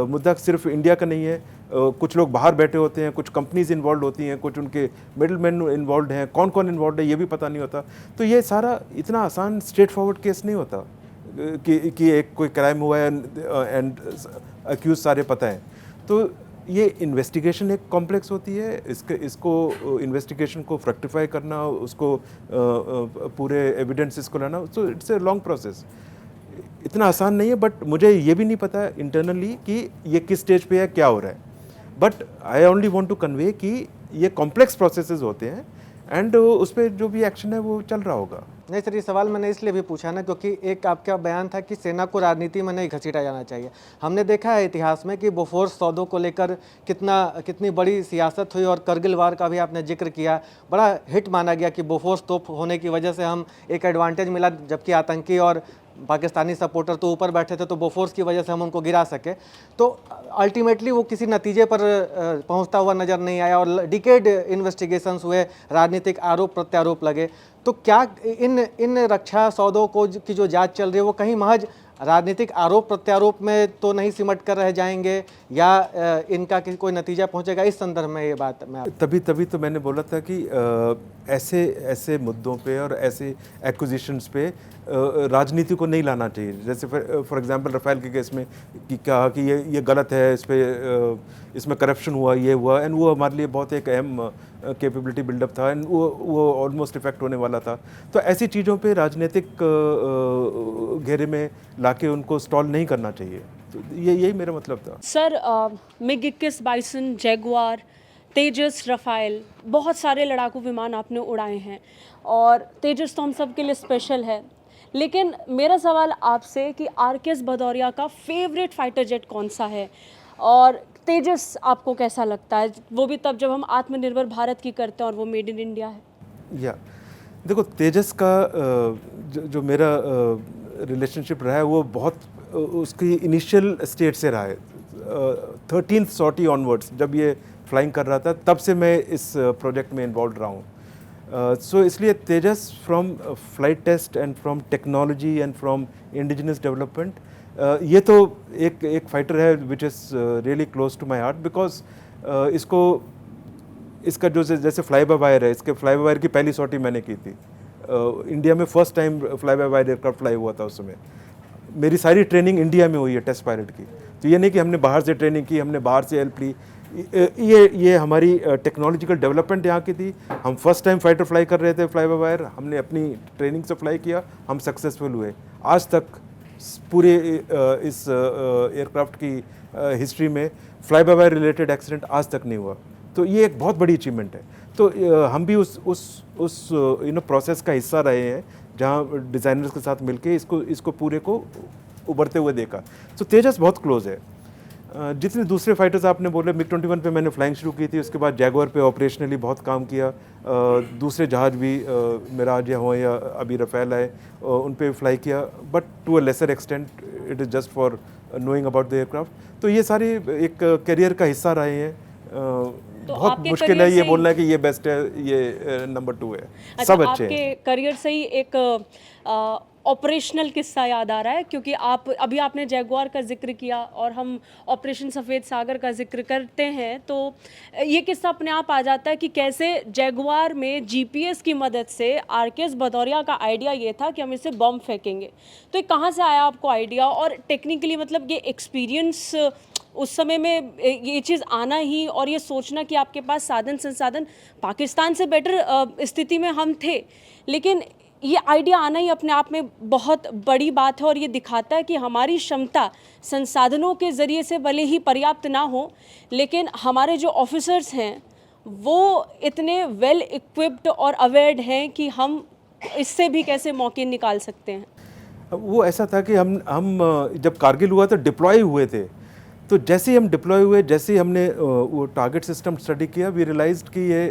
मुद्दा सिर्फ इंडिया का नहीं है, कुछ लोग बाहर बैठे होते हैं, कुछ कंपनीज इन्वॉल्व होती हैं, कुछ उनके मिडलमैन इन्वॉल्व हैं, कौन कौन इन्वॉल्व है ये भी पता नहीं होता। तो ये सारा इतना आसान स्ट्रेट फॉरवर्ड केस नहीं होता कि एक कोई क्राइम हुआ है एंड अक्यूज सारे पता हैं। तो ये इन्वेस्टिगेशन एक कॉम्प्लेक्स होती है, इसको इन्वेस्टिगेशन को फ्रक्टिफाई करना, उसको पूरे एविडेंसेस को लाना, so it's a long process, इतना आसान नहीं है। बट मुझे ये भी नहीं पता इंटरनली कि ये किस स्टेज पे है, क्या हो रहा है। But I only want to convey कि ये कॉम्प्लेक्स प्रोसेसेस होते हैं एंड उस पर जो भी एक्शन है वो चल रहा होगा। नहीं सर, ये सवाल मैंने इसलिए भी पूछा ना क्योंकि एक आपका बयान था कि सेना को राजनीति में नहीं घसीटा जाना चाहिए। हमने देखा है इतिहास में कि बोफोर्स सौदों को लेकर कितनी बड़ी सियासत हुई, और करगिल वार का भी आपने जिक्र किया, बड़ा हिट माना गया कि बोफोर्स तोप होने की वजह से हम एक एडवांटेज मिला, जबकि आतंकी और पाकिस्तानी सपोर्टर तो ऊपर बैठे थे, तो बोफोर्स की वजह से हम उनको गिरा सके। तो अल्टीमेटली वो किसी नतीजे पर पहुंचता हुआ नज़र नहीं आया, और डिकेड इन्वेस्टिगेशंस हुए, राजनीतिक आरोप प्रत्यारोप लगे। तो क्या इन रक्षा सौदों को की जो जांच चल रही है वो कहीं महज राजनीतिक आरोप प्रत्यारोप में तो नहीं सिमट कर रह जाएंगे, या इनका कोई नतीजा पहुंचेगा? इस संदर्भ में ये बात मैं तभी तो मैंने बोला था कि ऐसे मुद्दों पे और ऐसे एक्विजिशंस पे राजनीति को नहीं लाना चाहिए। जैसे फॉर एग्जांपल राफेल के केस में कि कहा कि ये गलत है, इसमें करप्शन हुआ, ये हुआ, एंड वो हमारे लिए बहुत एक अहम कैपेबिलिटी बिल्डअप था, एंड वो ऑलमोस्ट इफेक्ट होने वाला था। तो ऐसी चीज़ों पे राजनीतिक घेरे में लाके उनको स्टॉल नहीं करना चाहिए। तो यही मेरा मतलब था। सर, मिग 21, बाइसन, जैगुआर, तेजस, रफाइल, बहुत सारे लड़ाकू विमान आपने उड़ाए हैं, और तेजस तो हम सब के लिए स्पेशल है। लेकिन मेरा सवाल आपसे कि आरकेएस भदौरिया का फेवरेट फाइटर जेट कौन सा है, और तेजस आपको कैसा लगता है, वो भी तब जब हम आत्मनिर्भर भारत की करते हैं और वो मेड इन इंडिया है? या देखो, तेजस का जो मेरा रिलेशनशिप रहा है वो बहुत उसकी इनिशियल स्टेज से रहा है। 13th सॉर्टी ऑनवर्ड्स जब ये फ्लाइंग कर रहा था, तब से मैं इस प्रोजेक्ट में इन्वॉल्व रहा हूँ। सो इसलिए Tejas from flight test and from technology and from indigenous development, ये तो एक फाइटर है which is really close to my heart, because इसका जो जैसे फ्लाई बाय वायर है, इसके फ्लाई बाय वायर की पहली सॉर्टी मैंने की थी। इंडिया में first time fly by wire aircraft fly हुआ था उस समय। मेरी सारी ट्रेनिंग इंडिया में हुई है टेस्ट पायलट की। तो ये नहीं कि हमने बाहर से ट्रेनिंग की, हमने बाहर से हेल्प ली। ये हमारी टेक्नोलॉजिकल डेवलपमेंट यहाँ की थी। हम फर्स्ट टाइम फाइटर फ्लाई कर रहे थे फ्लाई बाय वायर, हमने अपनी ट्रेनिंग से फ्लाई किया, हम सक्सेसफुल हुए। आज तक पूरे इस एयरक्राफ्ट की हिस्ट्री में fly by wire related accident आज तक नहीं हुआ। तो ये एक बहुत बड़ी अचीवमेंट है। तो हम भी उस प्रोसेस का हिस्सा रहे हैं, जहाँ डिज़ाइनर्स के साथ मिलके इसको पूरे को उभरते हुए देखा। तो तेजस बहुत क्लोज है। जितने दूसरे फाइटर्स आपने बोले, MiG-21 पे मैंने फ्लाइंग शुरू की थी, उसके बाद जैगुआर पे ऑपरेशनली बहुत काम किया। दूसरे जहाज भी मिराज या हो या अभी रफेल आए, उन पे भी फ्लाई किया, but to a lesser extent, it is just for knowing about the aircraft. तो ये सारे एक करियर का हिस्सा रहे हैं। तो बहुत आपके मुश्किल करियर है ये से बोलना है कि ये बेस्ट है, ये नंबर 2 है। अच्छा, सब अच्छे आपके हैं। करियर से ही एक ऑपरेशनल किस्सा याद आ रहा है, क्योंकि अभी आपने जैगुआर का जिक्र किया और हम ऑपरेशन सफ़ेद सागर का जिक्र करते हैं, तो ये किस्सा अपने आप आ जाता है कि कैसे जैगुआर में जीपीएस की मदद से आरकेएस भदौरिया का आइडिया ये था कि हम इसे बम फेंकेंगे। तो ये कहाँ से आया आपको आइडिया, और टेक्निकली मतलब ये एक्सपीरियंस उस समय में ये चीज़ आना ही और ये सोचना कि आपके पास साधन संसाधन पाकिस्तान से बेटर स्थिति में हम थे, लेकिन ये आइडिया आना ही अपने आप में बहुत बड़ी बात है और ये दिखाता है कि हमारी क्षमता संसाधनों के ज़रिए से भले ही पर्याप्त ना हो, लेकिन हमारे जो ऑफिसर्स हैं वो इतने वेल इक्विप्ड और अवेयर्ड हैं कि हम इससे भी कैसे मौके निकाल सकते हैं। वो ऐसा था कि हम जब कारगिल हुआ तो डिप्लॉय हुए थे। तो जैसे ही हम डिप्लॉय हुए, जैसे ही हमने वो टारगेट सिस्टम स्टडी किया, वी रियलाइज्ड कि ये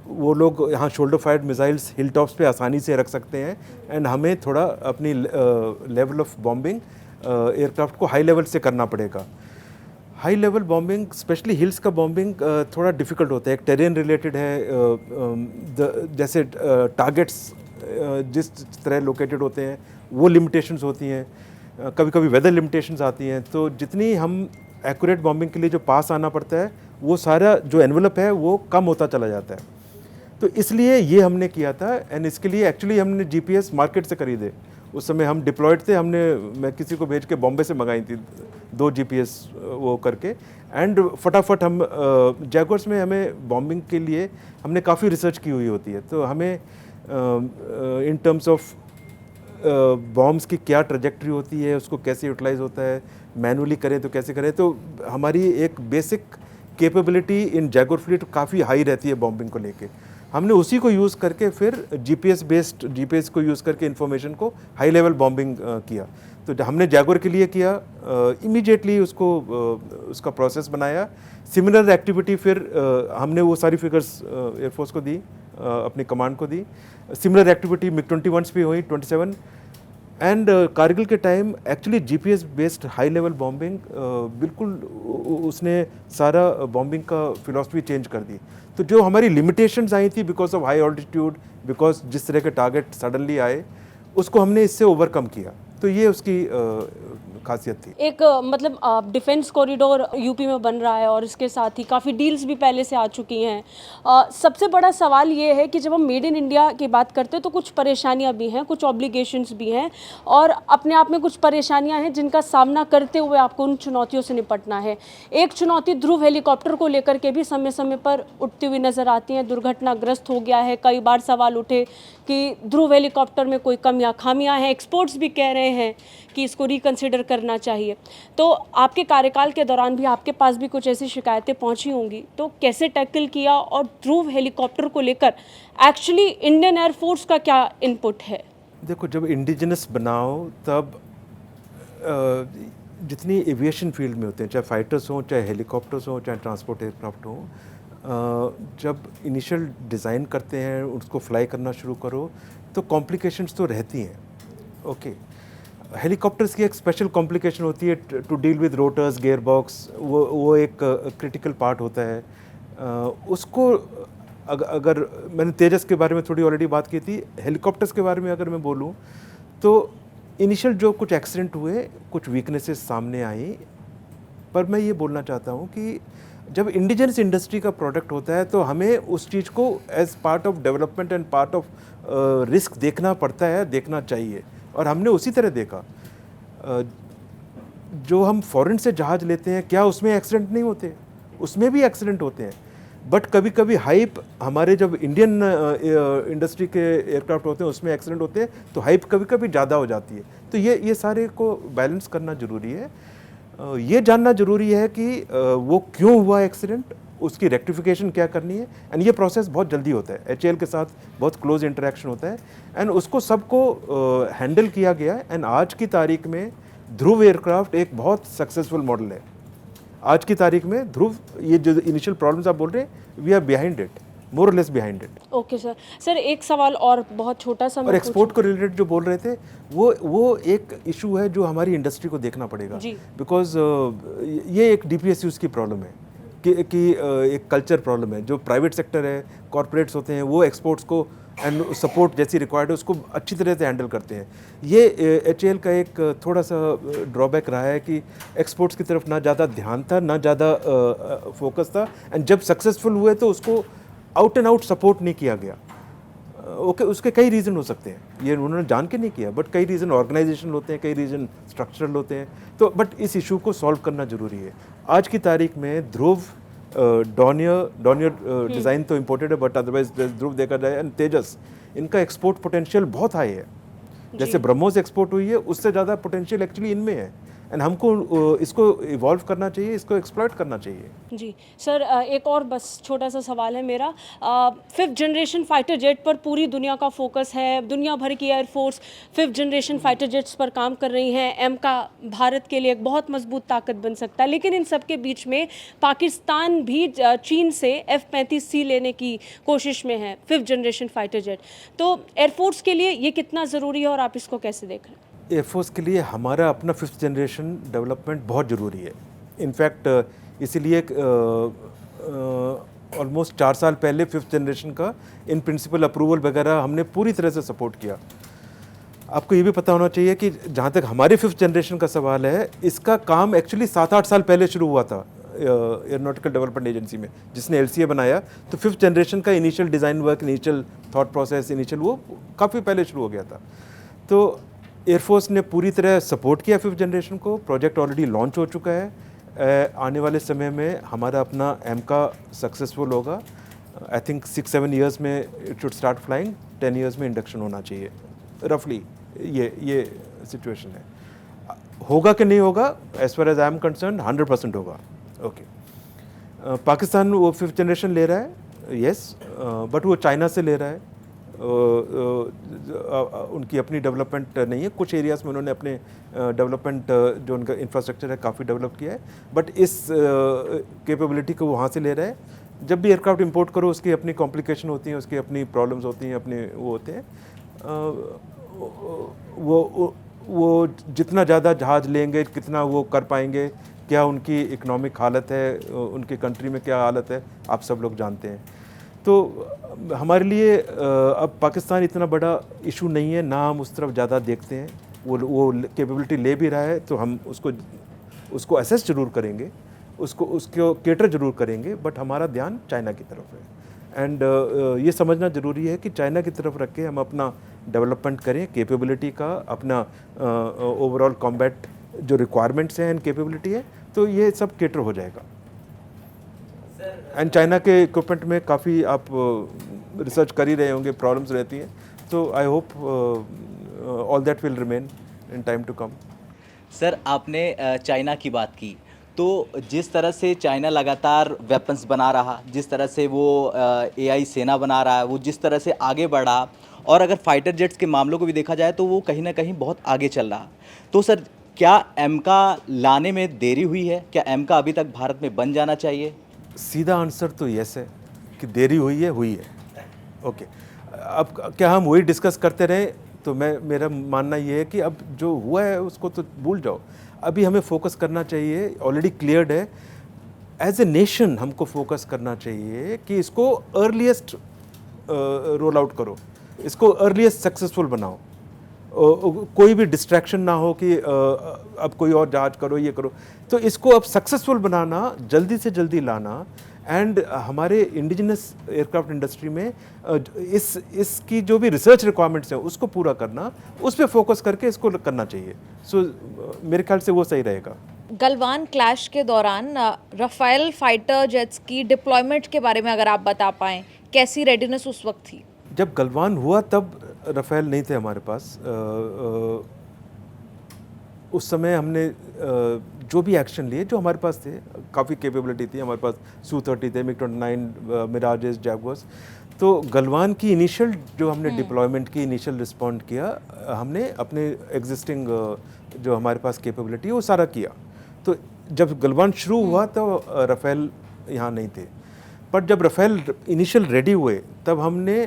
वो लोग यहाँ शोल्डर फायर्ड मिसाइल्स हिल टॉप्स पे आसानी से रख सकते हैं, एंड हमें थोड़ा अपनी लेवल ऑफ बॉम्बिंग एयरक्राफ्ट को हाई लेवल से करना पड़ेगा। High level bombing, specially hills का बॉम्बिंग थोड़ा डिफ़िकल्ट होता है। एक टेरेन रिलेटेड है, जैसे टारगेट्स जिस तरह लोकेटेड होते हैं वो लिमिटेशंस होती हैं, कभी कभी वेदर लिमिटेशंस आती हैं। तो जितनी हम एक्यूरेट बॉम्बिंग के लिए जो पास आना पड़ता है, वो सारा जो एनवलप है वो कम होता चला जाता है। तो इसलिए ये हमने किया था, एंड इसके लिए एक्चुअली हमने जीपीएस मार्केट से खरीदे। उस समय हम डिप्लॉयड थे, मैं किसी को भेज के बॉम्बे से मंगाई थी 2 जीपीएस वो करके, एंड फटाफट हम जैगुआर्स में हमें बॉम्बिंग के लिए हमने काफ़ी रिसर्च की हुई होती है। तो हमें इन टर्म्स ऑफ बॉम्ब्स की क्या ट्रेजेक्ट्री होती है, उसको कैसे यूटिलाइज होता है, मैनुअली करें तो कैसे करें, तो हमारी एक बेसिक कैपेबिलिटी इन जैगुआर फ्लीट काफ़ी हाई रहती है बॉम्बिंग को लेके। हमने उसी को यूज़ करके फिर जीपीएस को यूज़ करके इन्फॉर्मेशन को हाई लेवल बॉम्बिंग किया। तो हमने जैगुआर के लिए किया, इमीडिएटली उसका प्रोसेस बनाया। सिमिलर एक्टिविटी फिर हमने वो सारी फिगर्स एयरफोर्स को दी, अपनी कमांड को दी। सिमिलर एक्टिविटी MiG-21 भी हुई 27, एंड कारगिल के time actually GPS based high level bombing बिल्कुल उसने सारा बॉम्बिंग का फिलॉसफी चेंज कर दी। तो जो हमारी लिमिटेशंस आई थी because of high altitude, because जिस तरह के टारगेट सडनली आए, उसको हमने इससे ओवरकम किया। तो ये उसकी खासियत थी। एक मतलब डिफेंस कॉरिडोर यूपी में बन रहा है और इसके साथ ही काफ़ी डील्स भी पहले से आ चुकी हैं। सबसे बड़ा सवाल ये है कि जब हम मेड इन इंडिया की बात करते हैं तो कुछ परेशानियां भी हैं, कुछ ऑब्लिगेशंस भी हैं, और अपने आप में कुछ परेशानियां हैं जिनका सामना करते हुए आपको उन चुनौतियों से निपटना है। एक चुनौती ध्रुव हेलीकॉप्टर को लेकर के भी समय समय पर उठती हुई नज़र आती हैं। दुर्घटनाग्रस्त हो गया है, कई बार सवाल उठे कि ध्रुव हेलीकॉप्टर में कोई कमियां खामियां हैं। एक्सपर्ट्स भी कह रहे हैं कि इसको रिकंसिडर करना चाहिए। तो आपके कार्यकाल के दौरान भी आपके पास भी कुछ ऐसी शिकायतें पहुंची होंगी, तो कैसे टैकल किया, और ध्रुव हेलीकॉप्टर को लेकर एक्चुअली इंडियन एयरफोर्स का क्या इनपुट है? देखो, जब इंडिजिनस बनाओ तब जितनी एविएशन फील्ड में होते हैं, चाहे फाइटर्स हों, चाहे हेलीकॉप्टर्स हों, चाहे ट्रांसपोर्ट एयरक्राफ्ट हों, जब इनिशियल डिज़ाइन करते हैं, उसको फ्लाई करना शुरू करो तो कॉम्प्लिकेशंस तो रहती हैं। ओके, हेलीकॉप्टर्स की एक स्पेशल कॉम्प्लिकेशन होती है to deal with rotors, gear box, वो एक क्रिटिकल पार्ट होता है। उसको अगर मैंने तेजस के बारे में थोड़ी ऑलरेडी बात की थी, हेलीकॉप्टर्स के बारे में अगर मैं बोलूँ तो इनिशियल जो कुछ एक्सीडेंट हुए, कुछ वीकनेसेस सामने आई, पर मैं ये बोलना चाहता हूँ कि जब इंडिजिनस इंडस्ट्री का प्रोडक्ट होता है तो हमें उस चीज़ को as part of development and part of risk देखना पड़ता है, देखना चाहिए, और हमने उसी तरह देखा। जो हम फॉरेन से जहाज़ लेते हैं, क्या उसमें एक्सीडेंट नहीं होते? उसमें भी एक्सीडेंट होते हैं, बट कभी कभी हाइप, हमारे जब इंडियन इंडस्ट्री के एयरक्राफ्ट होते हैं उसमें एक्सीडेंट होते हैं तो हाइप कभी कभी ज़्यादा हो जाती है। तो ये सारे को बैलेंस करना ज़रूरी है। ये जानना ज़रूरी है कि वो क्यों हुआ एक्सीडेंट, उसकी रेक्टिफिकेशन क्या करनी है, एंड ये प्रोसेस बहुत जल्दी होता है, HAL के साथ बहुत क्लोज इंटरेक्शन होता है, एंड उसको सबको हैंडल किया गया है। एंड आज की तारीख में ध्रुव एयरक्राफ्ट एक बहुत सक्सेसफुल मॉडल है। आज की तारीख में ध्रुव, ये जो इनिशियल प्रॉब्लम्स आप बोल रहे हैं, वी आर बिहाइंड इट, मोर और less behind it. Okay sir. Sir एक सवाल और बहुत छोटा सा और मैं एक्सपोर्ट को रिलेटेड जो बोल रहे थे, वो एक इशू है जो हमारी इंडस्ट्री को देखना पड़ेगा, जी। बिकॉज ये एक DPSUs की प्रॉब्लम है कि एक कल्चर प्रॉब्लम है। जो प्राइवेट सेक्टर है, कॉरपोरेट्स होते हैं, वो एक्सपोर्ट्स को एंड सपोर्ट जैसी रिक्वायर्ड है उसको अच्छी तरह से हैंडल करते हैं। ये HAL का एक थोड़ा सा ड्रॉबैक रहा है कि एक्सपोर्ट्स की तरफ ना ज़्यादा ध्यान था, ना ज़्यादा फोकस था, एंड जब सक्सेसफुल हुए तो उसको आउट एंड आउट सपोर्ट नहीं किया गया। ओके, उसके कई रीज़न हो सकते हैं, ये उन्होंने जान के नहीं किया, बट कई रीज़न ऑर्गेनाइजेशन होते हैं, कई रीज़न स्ट्रक्चरल होते हैं। तो बट इस इशू को सॉल्व करना जरूरी है। आज की तारीख में ध्रुव, डॉनियर डिज़ाइन तो इम्पोर्टेड है, बट अदरवाइज ध्रुव देखा जाए, एंड तेजस, इनका एक्सपोर्ट पोटेंशियल बहुत हाई है। जैसे ब्रह्मोस एक्सपोर्ट हुई है, उससे ज़्यादा पोटेंशियल एक्चुअली इनमें है, एंड हमको इसको इवॉल्व करना चाहिए, इसको एक्सप्लॉइट करना चाहिए। जी सर, एक और बस छोटा सा सवाल है मेरा। 5th जनरेशन फाइटर जेट पर पूरी दुनिया का फोकस है, दुनिया भर की air force 5th generation fighter jets पर काम कर रही हैं। एमका भारत के लिए एक बहुत मजबूत ताकत बन सकता है, लेकिन इन सब के बीच में पाकिस्तान भी चीन से F-35C लेने की कोशिश में है, 5th जनरेशन फाइटर जेट। तो एयरफोर्स के लिए ये कितना ज़रूरी है और आप इसको कैसे देख रहे हैं? एयरफोर्स के लिए हमारा अपना 5th जनरेशन डेवलपमेंट बहुत ज़रूरी है। इनफैक्ट इसीलिए ऑलमोस्ट 4 साल पहले 5th जनरेशन का इन प्रिंसिपल अप्रूवल वगैरह हमने पूरी तरह से सपोर्ट किया। आपको ये भी पता होना चाहिए कि जहाँ तक हमारे 5th जनरेशन का सवाल है, इसका काम एक्चुअली 7-8 साल पहले शुरू हुआ था एयरोनॉटिकल डेवलपमेंट एजेंसी में, जिसने LCA बनाया। तो 5th जनरेशन का initial design work, initial thought process, initial वो काफ़ी पहले शुरू हो गया था। तो एयरफोर्स ने पूरी तरह सपोर्ट किया 5th जनरेशन को। प्रोजेक्ट ऑलरेडी लॉन्च हो चुका है। आने वाले समय में हमारा अपना एमका सक्सेसफुल होगा। आई थिंक 6-7 ईयर्स में it should start flying, 10 years में इंडक्शन होना चाहिए रफली। ये सिचुएशन है। होगा कि नहीं होगा, as far as I am concern 100% होगा। ओके, पाकिस्तान वो 5th जनरेशन ले रहा है, यस, बट वो चाइना से ले रहा है। उनकी अपनी डेवलपमेंट नहीं है। कुछ एरियाज़ में उन्होंने अपने डेवलपमेंट जो उनका इंफ्रास्ट्रक्चर है काफ़ी डेवलप किया है, बट इस कैपेबिलिटी को वहाँ से ले रहा है। जब भी एयरक्राफ्ट इंपोर्ट करो उसकी अपनी कॉम्प्लिकेशन होती हैं, उसकी अपनी प्रॉब्लम्स होती हैं, अपने वो होते हैं। वो जितना ज़्यादा जहाज़ लेंगे, कितना वो कर पाएंगे, क्या उनकी इकोनॉमिक हालत है, उनके कंट्री में क्या हालत है, आप सब लोग जानते हैं। तो हमारे लिए अब पाकिस्तान इतना बड़ा इशू नहीं है, ना हम उस तरफ ज़्यादा देखते हैं। वो कैपेबिलिटी ले भी रहा है तो हम उसको असेस जरूर करेंगे, उसको केटर जरूर करेंगे, बट हमारा ध्यान चाइना की तरफ है। एंड ये समझना ज़रूरी है कि चाइना की तरफ रख के हम अपना डेवलपमेंट करें, कैपेबिलिटी का, अपना ओवरऑल कॉम्बैट जो रिक्वायरमेंट्स हैं एंड कैपेबिलिटी है, तो ये सब केटर हो जाएगा। एंड चाइना के इक्विपमेंट में काफ़ी आप रिसर्च कर ही रहे होंगे, प्रॉब्लम्स रहती हैं, तो I hope all that will remain in time to come. Sir, आपने चाइना की बात की, तो जिस तरह से चाइना लगातार वेपन्स बना रहा, जिस तरह से वो AI सेना बना रहा है, वो जिस तरह से आगे बढ़ा, और अगर फाइटर जेट्स के मामलों को भी देखा जाए तो वो कहीं ना कहीं बहुत आगे चल रहा। तो सर, क्या एमका लाने में देरी हुई है? क्या एमका अभी तक भारत में बन जाना चाहिए? सीधा आंसर तो यस है कि देरी हुई है। ओके, अब क्या हम वही डिस्कस करते रहे? तो मेरा मानना ये है कि अब जो हुआ है उसको तो भूल जाओ। अभी हमें फोकस करना चाहिए, ऑलरेडी क्लियर्ड है, एज ए नेशन हमको फोकस करना चाहिए कि इसको अर्लीस्ट रोल आउट करो, इसको अर्लीस्ट सक्सेसफुल बनाओ। कोई भी डिस्ट्रैक्शन ना हो कि अब कोई और जहाज करो, ये करो। तो इसको अब सक्सेसफुल बनाना, जल्दी से जल्दी लाना, एंड हमारे इंडिजिनस एयरक्राफ्ट इंडस्ट्री में इसकी जो भी रिसर्च रिक्वायरमेंट्स हैं उसको पूरा करना, उस पर फोकस करके इसको करना चाहिए। सो मेरे ख्याल से वो सही रहेगा। गलवान क्लैश के दौरान राफेल फाइटर जेट्स की डिप्लॉयमेंट के बारे में अगर आप बता पाएँ, कैसी रेडीनेस उस वक्त थी? जब गलवान हुआ तब राफेल नहीं थे हमारे पास। उस समय हमने जो भी एक्शन लिए जो हमारे पास थे, काफ़ी कैपेबिलिटी थी हमारे पास, Su-30 थे, MiG-29 मिराजेस, जैगुआर्स। तो गलवान की इनिशियल जो हमने डिप्लॉयमेंट की, इनिशियल रिस्पॉन्ड किया, हमने अपने एग्जिस्टिंग जो हमारे पास कैपेबिलिटी है वो सारा किया। तो जब गलवान शुरू हुआ तो राफेल यहाँ नहीं थे, पर जब राफेल इनिशियल रेडी हुए तब हमने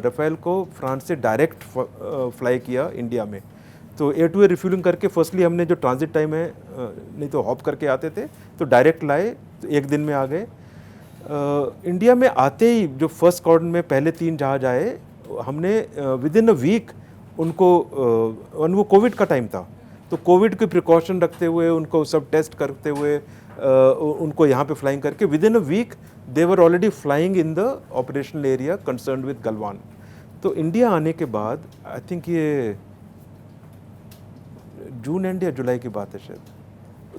राफेल को फ्रांस से डायरेक्ट फ्लाई किया इंडिया में। तो एयर टू एयर रिफ्यूलिंग करके फर्स्टली हमने जो ट्रांजिट टाइम है, नहीं तो हॉप करके आते थे, तो डायरेक्ट लाए, तो एक दिन में आ गए। इंडिया में आते ही जो फर्स्ट कॉर्डन में पहले 3 जहाज आए, हमने विद इन अ वीक उनको, वो कोविड का टाइम था, तो कोविड के प्रिकॉशन रखते हुए, उनको सब टेस्ट करते हुए, उनको यहाँ पे फ्लाइंग करके within a week they were already flying in the operational area concern with Galwan. तो इंडिया आने के बाद आई थिंक ये जून एंड या जुलाई की बात है शायद,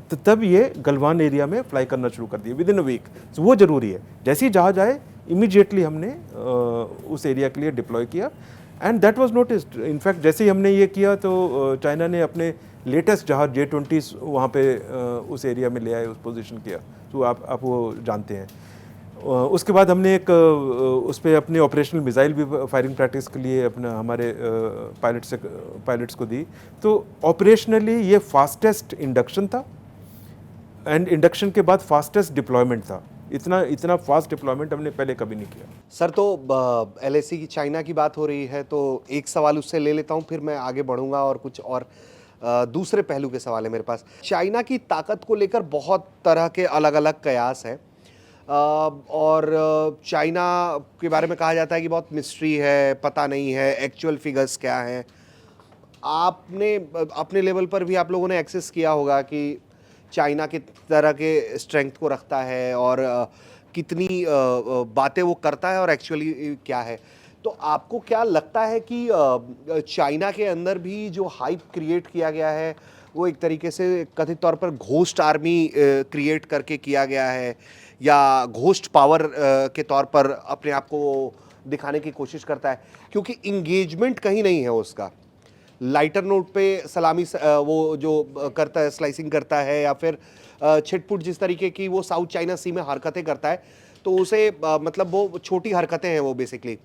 तो तब ये गलवान एरिया में फ्लाई करना शुरू कर दिया विद इन अ वीक। तो वो ज़रूरी है, जैसे ही जहाज आए इमीडिएटली हमने उस एरिया के लिए डिप्लॉय किया, and that was noticed. In fact जैसे ही हमने ये किया तो चाइना ने अपने लेटेस्ट जहाज J-20 वहाँ पे उस एरिया में ले आए, उस पोजीशन किया, तो आप वो जानते हैं। उसके बाद हमने एक उस पर अपने ऑपरेशनल मिसाइल भी फायरिंग प्रैक्टिस के लिए अपना हमारे पायलट्स को दी। तो ऑपरेशनली ये फास्टेस्ट इंडक्शन था, एंड इंडक्शन के बाद फास्टेस्ट डिप्लॉयमेंट था। इतना फास्ट डिप्लॉयमेंट हमने पहले कभी नहीं किया। सर, तो LAC की चाइना की बात हो रही है, तो एक सवाल उससे ले लेता हूँ, फिर मैं आगे बढ़ूंगा और कुछ और दूसरे पहलू के सवाल है मेरे पास। चाइना की ताकत को लेकर बहुत तरह के अलग अलग कयास हैं, और चाइना के बारे में कहा जाता है कि बहुत मिस्ट्री है, पता नहीं है एक्चुअल फिगर्स क्या हैं। आपने अपने लेवल पर भी आप लोगों ने एक्सेस किया होगा कि चाइना किस तरह के स्ट्रेंथ को रखता है और कितनी बातें वो करता है और एक्चुअली क्या है। तो आपको क्या लगता है कि चाइना के अंदर भी जो हाइप क्रिएट किया गया है वो एक तरीके से कथित तौर पर घोस्ट आर्मी क्रिएट करके किया गया है, या घोस्ट पावर के तौर पर अपने आप को दिखाने की कोशिश करता है? क्योंकि इंगेजमेंट कहीं नहीं है उसका। लाइटर नोट पे सलामी वो जो करता है, स्लाइसिंग करता है, या फिर छिटपुट जिस तरीके की वो साउथ चाइना सी में हरकतें करता है, तो उसे मतलब वो छोटी हरकतें हैं वो बेसिकली।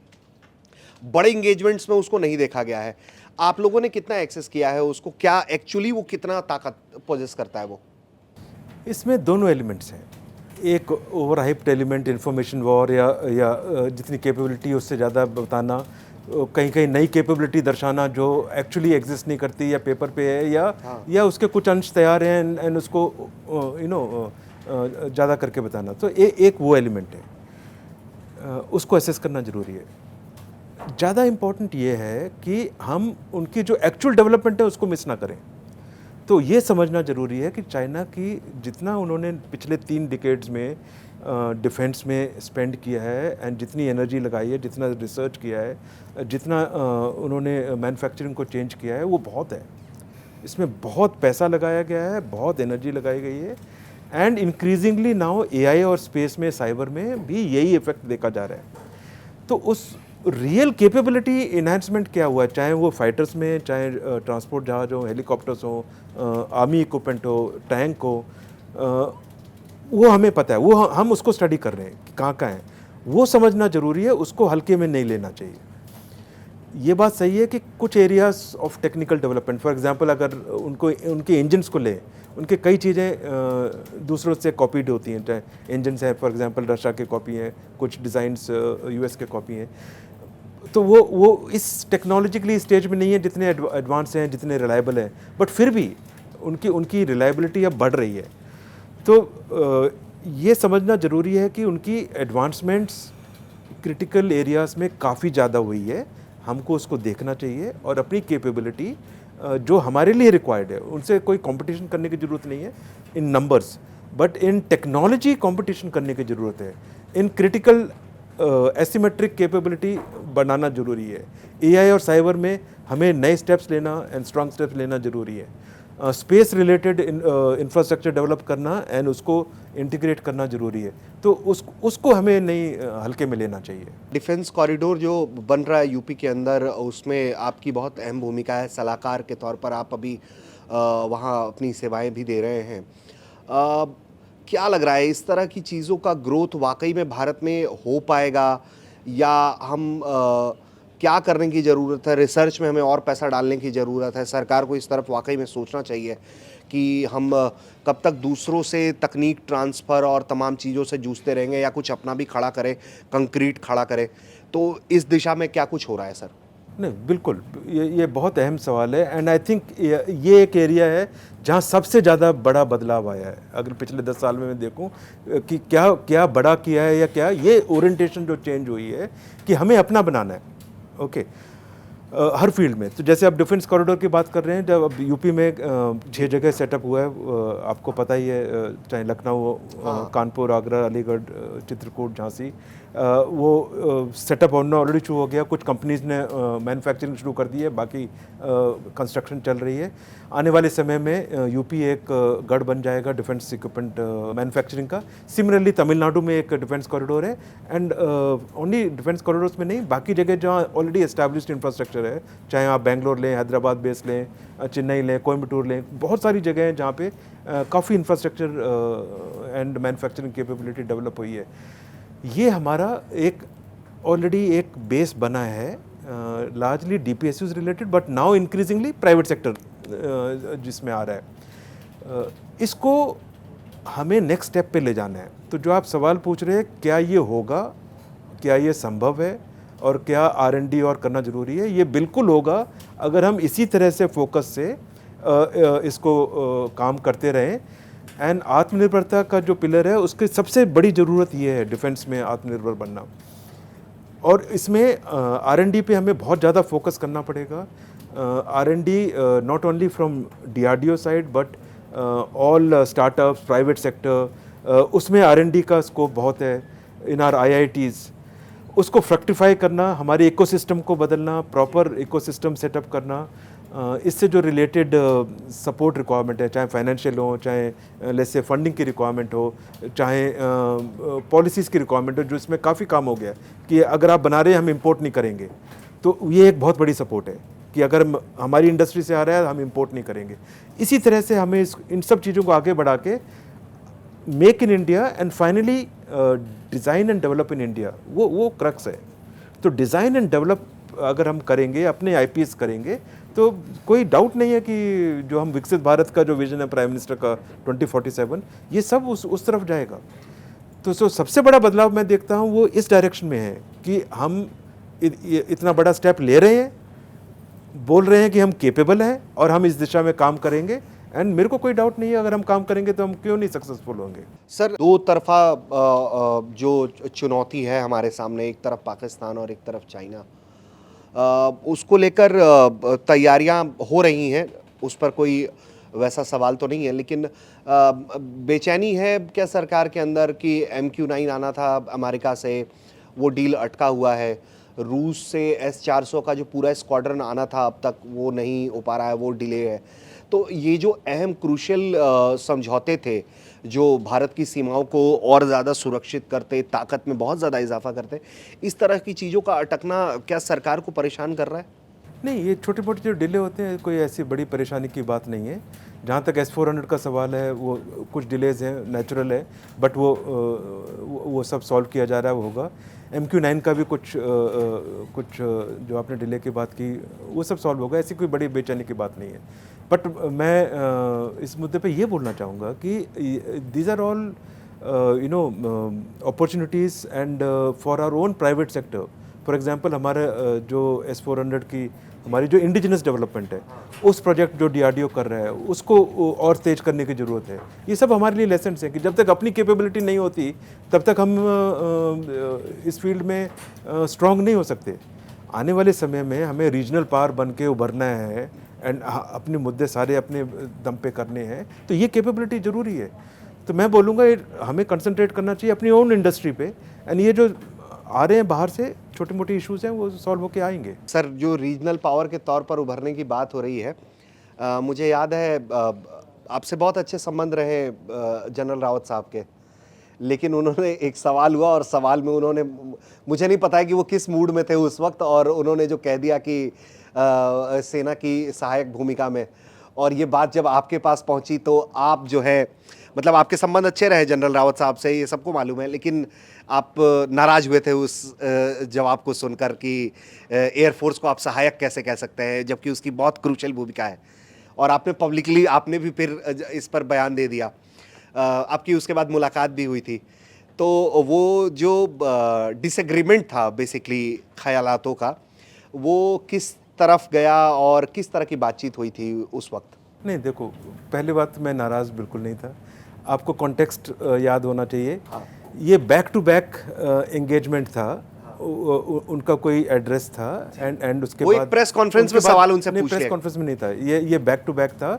बड़े इंगेजमेंट्स में उसको नहीं देखा गया है। आप लोगों ने कितना एक्सेस किया है उसको, क्या एक्चुअली वो कितना ताकत पोजेस करता है वो? इसमें दोनों एलिमेंट्स हैं। एक over hyped element, information war, या जितनी कैपेबिलिटी उससे ज़्यादा बताना, कहीं कहीं नई कैपेबिलिटी दर्शाना जो एक्चुअली एग्जिस्ट नहीं करती, या पेपर पे है, या उसके कुछ अंश तैयार हैं एंड उसको ज़्यादा करके बताना। तो एक वो एलिमेंट है, उसको एसेस करना ज़रूरी है। ज़्यादा इम्पॉर्टेंट ये है कि हम उनकी जो एक्चुअल डेवलपमेंट है उसको मिस ना करें। तो ये समझना ज़रूरी है कि चाइना की जितना उन्होंने पिछले 3 डिकेड्स में डिफेंस में स्पेंड किया है, एंड जितनी एनर्जी लगाई है, जितना रिसर्च किया है, जितना उन्होंने मैन्युफैक्चरिंग को चेंज किया है, वो बहुत है। इसमें बहुत पैसा लगाया गया है, बहुत एनर्जी लगाई गई है, एंड इंक्रीजिंगली नाउ AI और स्पेस में, साइबर में भी यही इफेक्ट देखा जा रहा है। तो उस रियल कैपेबिलिटी इन्हांसमेंट क्या हुआ है, चाहे वो फाइटर्स में, चाहे ट्रांसपोर्ट जहाज हो, हेलीकॉप्टर्स हो, आर्मी इक्विपमेंट हो, टैंक हो, वो हमें पता है, वो हम उसको स्टडी कर रहे हैं कि कहाँ कहाँ है। वो समझना ज़रूरी है, उसको हल्के में नहीं लेना चाहिए। ये बात सही है कि कुछ areas of technical development, for example अगर उनके इंजन्स को ले, उनके कई चीज़ें दूसरों से कॉपीड होती हैं। चाहे इंजन्स हैं, फॉर एग्जांपल रशिया के कॉपी हैं, कुछ डिज़ाइंस US के कॉपी हैं। तो वो इस टेक्नोलॉजिकली स्टेज में नहीं है जितने एडवांस हैं, जितने रिलायबल हैं, बट फिर भी उनकी रिलायबिलिटी अब बढ़ रही है। तो ये समझना ज़रूरी है कि उनकी एडवांसमेंट्स क्रिटिकल एरियाज़ में काफ़ी ज़्यादा हुई है। हमको उसको देखना चाहिए और अपनी कैपेबिलिटी जो हमारे लिए रिक्वायर्ड है, उनसे कोई कंपटीशन करने की ज़रूरत नहीं है in numbers, but in technology competition करने की ज़रूरत है। इन क्रिटिकल एसिमेट्रिक कैपेबिलिटी बनाना ज़रूरी है। AI और साइबर में हमें नए स्टेप्स लेना एंड स्ट्रॉन्ग स्टेप्स लेना ज़रूरी है। स्पेस रिलेटेड इंफ्रास्ट्रक्चर डेवलप करना एंड उसको इंटीग्रेट करना ज़रूरी है। तो उसको हमें नहीं हल्के में लेना चाहिए। डिफेंस कॉरिडोर जो बन रहा है यूपी के अंदर, उसमें आपकी बहुत अहम भूमिका है। सलाहकार के तौर पर आप अभी वहाँ अपनी सेवाएं भी दे रहे हैं। क्या लग रहा है, इस तरह की चीज़ों का ग्रोथ वाकई में भारत में हो पाएगा, या हम क्या करने की ज़रूरत है? रिसर्च में हमें और पैसा डालने की ज़रूरत है। सरकार को इस तरफ वाकई में सोचना चाहिए कि हम कब तक दूसरों से तकनीक ट्रांसफ़र और तमाम चीज़ों से जूझते रहेंगे, या कुछ अपना भी खड़ा करें, कंक्रीट खड़ा करें। तो इस दिशा में क्या कुछ हो रहा है सर? नहीं, बिल्कुल, ये बहुत अहम सवाल है एंड आई थिंक ये एक एरिया है जहाँ सबसे ज़्यादा बड़ा बदलाव आया है। अगर पिछले 10 साल में मैं देखूं कि क्या क्या बड़ा किया है, या क्या ये ओरिएंटेशन जो चेंज हुई है कि हमें अपना बनाना है, ओके, हर फील्ड में। तो जैसे आप डिफेंस कॉरिडोर की बात कर रहे हैं, जब अब यूपी में 6 जगह सेटअप हुआ है, आपको पता ही है, चाहे लखनऊ, कानपुर, आगरा, अलीगढ़, चित्रकूट, झांसी, वो सेटअप होना ऑलरेडी शुरू हो गया। कुछ कंपनीज ने मैन्युफैक्चरिंग शुरू कर दी है, बाकी कंस्ट्रक्शन चल रही है। आने वाले समय में यूपी एक गढ़ बन जाएगा डिफेंस इक्विपमेंट मैन्युफैक्चरिंग का। सिमिलरली तमिलनाडु में एक डिफेंस कॉरिडोर है, एंड ओनली डिफेंस कॉरिडोर्स में नहीं, बाकी जगह जहाँ ऑलरेडी एस्टैब्लिश्ड इंफ्रास्ट्रक्चर है, चाहे आप बेंगलोर लें, हैदराबाद बेस लें, चेन्नई लें, कोयम्बटूर लें, बहुत सारी जगह हैं जहाँ पे काफ़ी infrastructure and manufacturing capability develop हुई है। ये हमारा एक ऑलरेडी एक बेस बना है, largely DPSUs related, but now increasingly private sector जिसमें आ रहा है। इसको हमें नेक्स्ट स्टेप पे ले जाना है। तो जो आप सवाल पूछ रहे हैं, क्या ये होगा, क्या ये संभव है, और क्या R&D और करना ज़रूरी है? ये बिल्कुल होगा अगर हम इसी तरह से फोकस से इसको काम करते रहें। एंड आत्मनिर्भरता का जो पिलर है, उसकी सबसे बड़ी ज़रूरत ये है डिफेंस में आत्मनिर्भर बनना, और इसमें R&D पे हमें बहुत ज़्यादा फोकस करना पड़ेगा। R&D not only from DRDO side, but all startups, private sector, उसमें R&D का स्कोप बहुत है। इन आर IITs, उसको फ्रक्टिफाई करना, हमारे इकोसिस्टम को बदलना, प्रॉपर इकोसिस्टम सेटअप करना, इससे जो रिलेटेड सपोर्ट रिक्वायरमेंट है, चाहे फाइनेंशियल हो, चाहे लेट्स से फंडिंग की रिक्वायरमेंट हो, चाहे पॉलिसीज़ की रिक्वायरमेंट हो, जो इसमें काफ़ी काम हो गया कि अगर आप बना रहे हैं हम इंपोर्ट नहीं करेंगे, तो ये एक बहुत बड़ी सपोर्ट है कि अगर हमारी इंडस्ट्री से आ रहा है हम इंपोर्ट नहीं करेंगे। इसी तरह से हमें इन सब चीज़ों को आगे बढ़ा के make in India and finally design and develop in India, वो क्रक्स है। तो डिज़ाइन एंड डेवलप अगर हम करेंगे, अपने IPs करेंगे, तो कोई डाउट नहीं है कि जो हम विकसित भारत का जो विजन है प्राइम मिनिस्टर का 2047, ये सब उस तरफ जाएगा। तो सबसे बड़ा बदलाव मैं देखता हूँ वो इस डायरेक्शन में है कि हम इतना बड़ा स्टेप ले रहे हैं, बोल रहे हैं कि हम केपेबल हैं और हम इस दिशा में काम करेंगे। एंड मेरे को कोई डाउट नहीं है, अगर हम काम करेंगे तो हम क्यों नहीं सक्सेसफुल होंगे। सर, दो तरफा जो चुनौती है हमारे सामने, एक तरफ पाकिस्तान और एक तरफ चाइना, उसको लेकर तैयारियां हो रही हैं, उस पर कोई वैसा सवाल तो नहीं है, लेकिन बेचैनी है क्या सरकार के अंदर कि MQ-9 आना था अमेरिका से, वो डील अटका हुआ है। रूस से S-400 का जो पूरा स्क्वाड्रन आना था अब तक वो नहीं हो पा रहा है, वो डिले है। तो ये जो अहम क्रूशियल समझौते थे जो भारत की सीमाओं को और ज़्यादा सुरक्षित करते, ताकत में बहुत ज़्यादा इजाफा करते, इस तरह की चीज़ों का अटकना क्या सरकार को परेशान कर रहा है? नहीं, ये छोटे मोटे जो डिले होते हैं कोई ऐसी बड़ी परेशानी की बात नहीं है। जहाँ तक S-400 का सवाल है, वो कुछ डिलेज हैं, नेचुरल है, बट वो सब सॉल्व किया जा रहा है, वो होगा। MQ-9 का भी कुछ जो आपने डिले की बात की, वो सब सॉल्व होगा, ऐसी कोई बड़ी बेचैनी की बात नहीं है। बट मैं इस मुद्दे पे ये बोलना चाहूँगा कि these are all opportunities and for our own private sector. For example हमारे जो S-400 की हमारी जो इंडिजिनस डेवलपमेंट है, उस प्रोजेक्ट जो DRDO कर रहा है, उसको और तेज करने की ज़रूरत है। ये सब हमारे लिए लेसन्स हैं कि जब तक अपनी कैपेबिलिटी नहीं होती तब तक हम इस फील्ड में स्ट्रॉन्ग नहीं हो सकते। आने वाले समय में हमें रीजनल पावर बन के उभरना है एंड अपने मुद्दे सारे अपने दम पे करने हैं, तो ये कैपेबिलिटी ज़रूरी है। तो मैं बोलूँगा हमें कंसंट्रेट करना चाहिए अपनी ओन इंडस्ट्री पे, एंड ये जो आ रहे हैं बाहर से छोटे मोटे इश्यूज हैं वो सॉल्व होके आएंगे। सर, जो रीजनल पावर के तौर पर उभरने की बात हो रही है, मुझे याद है आपसे बहुत अच्छे संबंध रहे जनरल रावत साहब के, लेकिन उन्होंने एक सवाल हुआ और सवाल में उन्होंने, मुझे नहीं पता है कि वो किस मूड में थे उस वक्त, और उन्होंने जो कह दिया कि सेना की सहायक भूमिका में, और ये बात जब आपके पास पहुंची तो आप जो है मतलब आपके संबंध अच्छे रहे जनरल रावत साहब से, ये सबको मालूम है, लेकिन आप नाराज हुए थे उस जवाब को सुनकर कि एयरफोर्स को आप सहायक कैसे कह सकते हैं जबकि उसकी बहुत क्रूशल भूमिका है। और आपने पब्लिकली आपने भी फिर इस पर बयान दे दिया। आपकी उसके बाद मुलाकात भी हुई थी, तो वो जो डिसएग्रीमेंट था बेसिकली ख्यालातों का, वो किस तरफ गया और किस तरह की बातचीत हुई थी उस वक्त? नहीं देखो, पहली बात मैं नाराज़ बिल्कुल नहीं था। आपको कॉन्टेक्स्ट याद होना चाहिए। ये बैक टू बैक एंगेजमेंट था। उनका कोई एड्रेस था एंड उसके वो बाद एक प्रेस कॉन्फ्रेंस में उसके बाद- सवाल उनसे नहीं, पूछ प्रेस लिए। कॉन्फ्रेंस में नहीं था। ये बैक टू बैक था।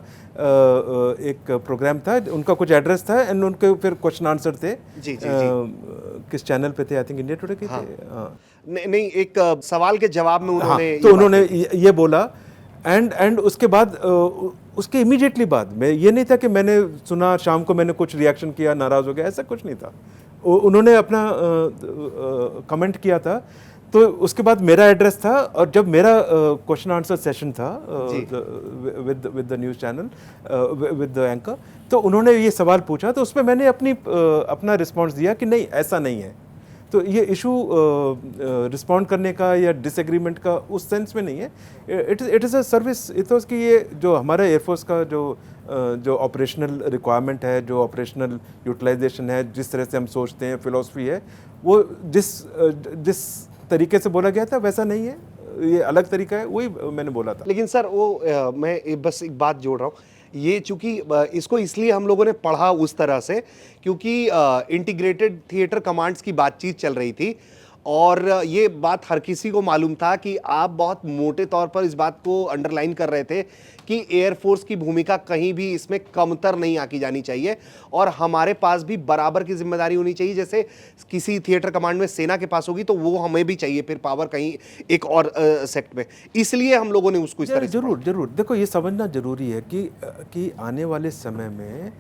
एक प्रोग्राम था, उनका कुछ एड्रेस था एंड उनके फिर क्वेश्चन आंसर थे। जी, जी, किस चैनल पे थे? आई थिंक इंडिया टुडे के थे। हाँ। नहीं, एक सवाल के जवाब में हाँ, उन्होंने तो उन्होंने ये बोला एंड उसके बाद उसके इमीडिएटली बाद मैं ये नहीं था कि मैंने सुना शाम को मैंने कुछ रिएक्शन किया, नाराज़ हो गया, ऐसा कुछ नहीं था। उन्होंने अपना कमेंट किया था, तो उसके बाद मेरा एड्रेस था और जब मेरा क्वेश्चन आंसर सेशन था with the news channel with the anchor, तो उन्होंने ये सवाल पूछा, तो उसमें मैंने अपना रिस्पॉन्स दिया कि नहीं ऐसा नहीं है। तो ये इशू रिस्पॉन्ड करने का या डिसएग्रीमेंट का उस सेंस में नहीं है। It is a service ethos कि ये जो हमारा एयरफोर्स का जो ऑपरेशनल रिक्वायरमेंट है, जो ऑपरेशनल यूटिलाइजेशन है, जिस तरह से हम सोचते हैं, फिलॉसफी है, वो जिस तरीके से बोला गया था वैसा नहीं है, ये अलग तरीका है, वही मैंने बोला था। लेकिन सर वो मैं बस एक बात जोड़ रहा हूँ, ये चूंकि इसको इसलिए हम लोगों ने पढ़ा उस तरह से क्योंकि इंटीग्रेटेड थिएटर कमांड्स की बातचीत चल रही थी और ये बात हर किसी को मालूम था कि आप बहुत मोटे तौर पर इस बात को अंडरलाइन कर रहे थे कि एयरफोर्स की भूमिका कहीं भी इसमें कमतर नहीं आकी जानी चाहिए और हमारे पास भी बराबर की जिम्मेदारी होनी चाहिए। जैसे किसी थिएटर कमांड में सेना के पास होगी तो वो हमें भी चाहिए फिर पावर कहीं एक और सेक्ट में, इसलिए हम लोगों ने उसको इस तरह से जरूर जरूर देखो, ये समझना जरूरी है कि आने वाले समय में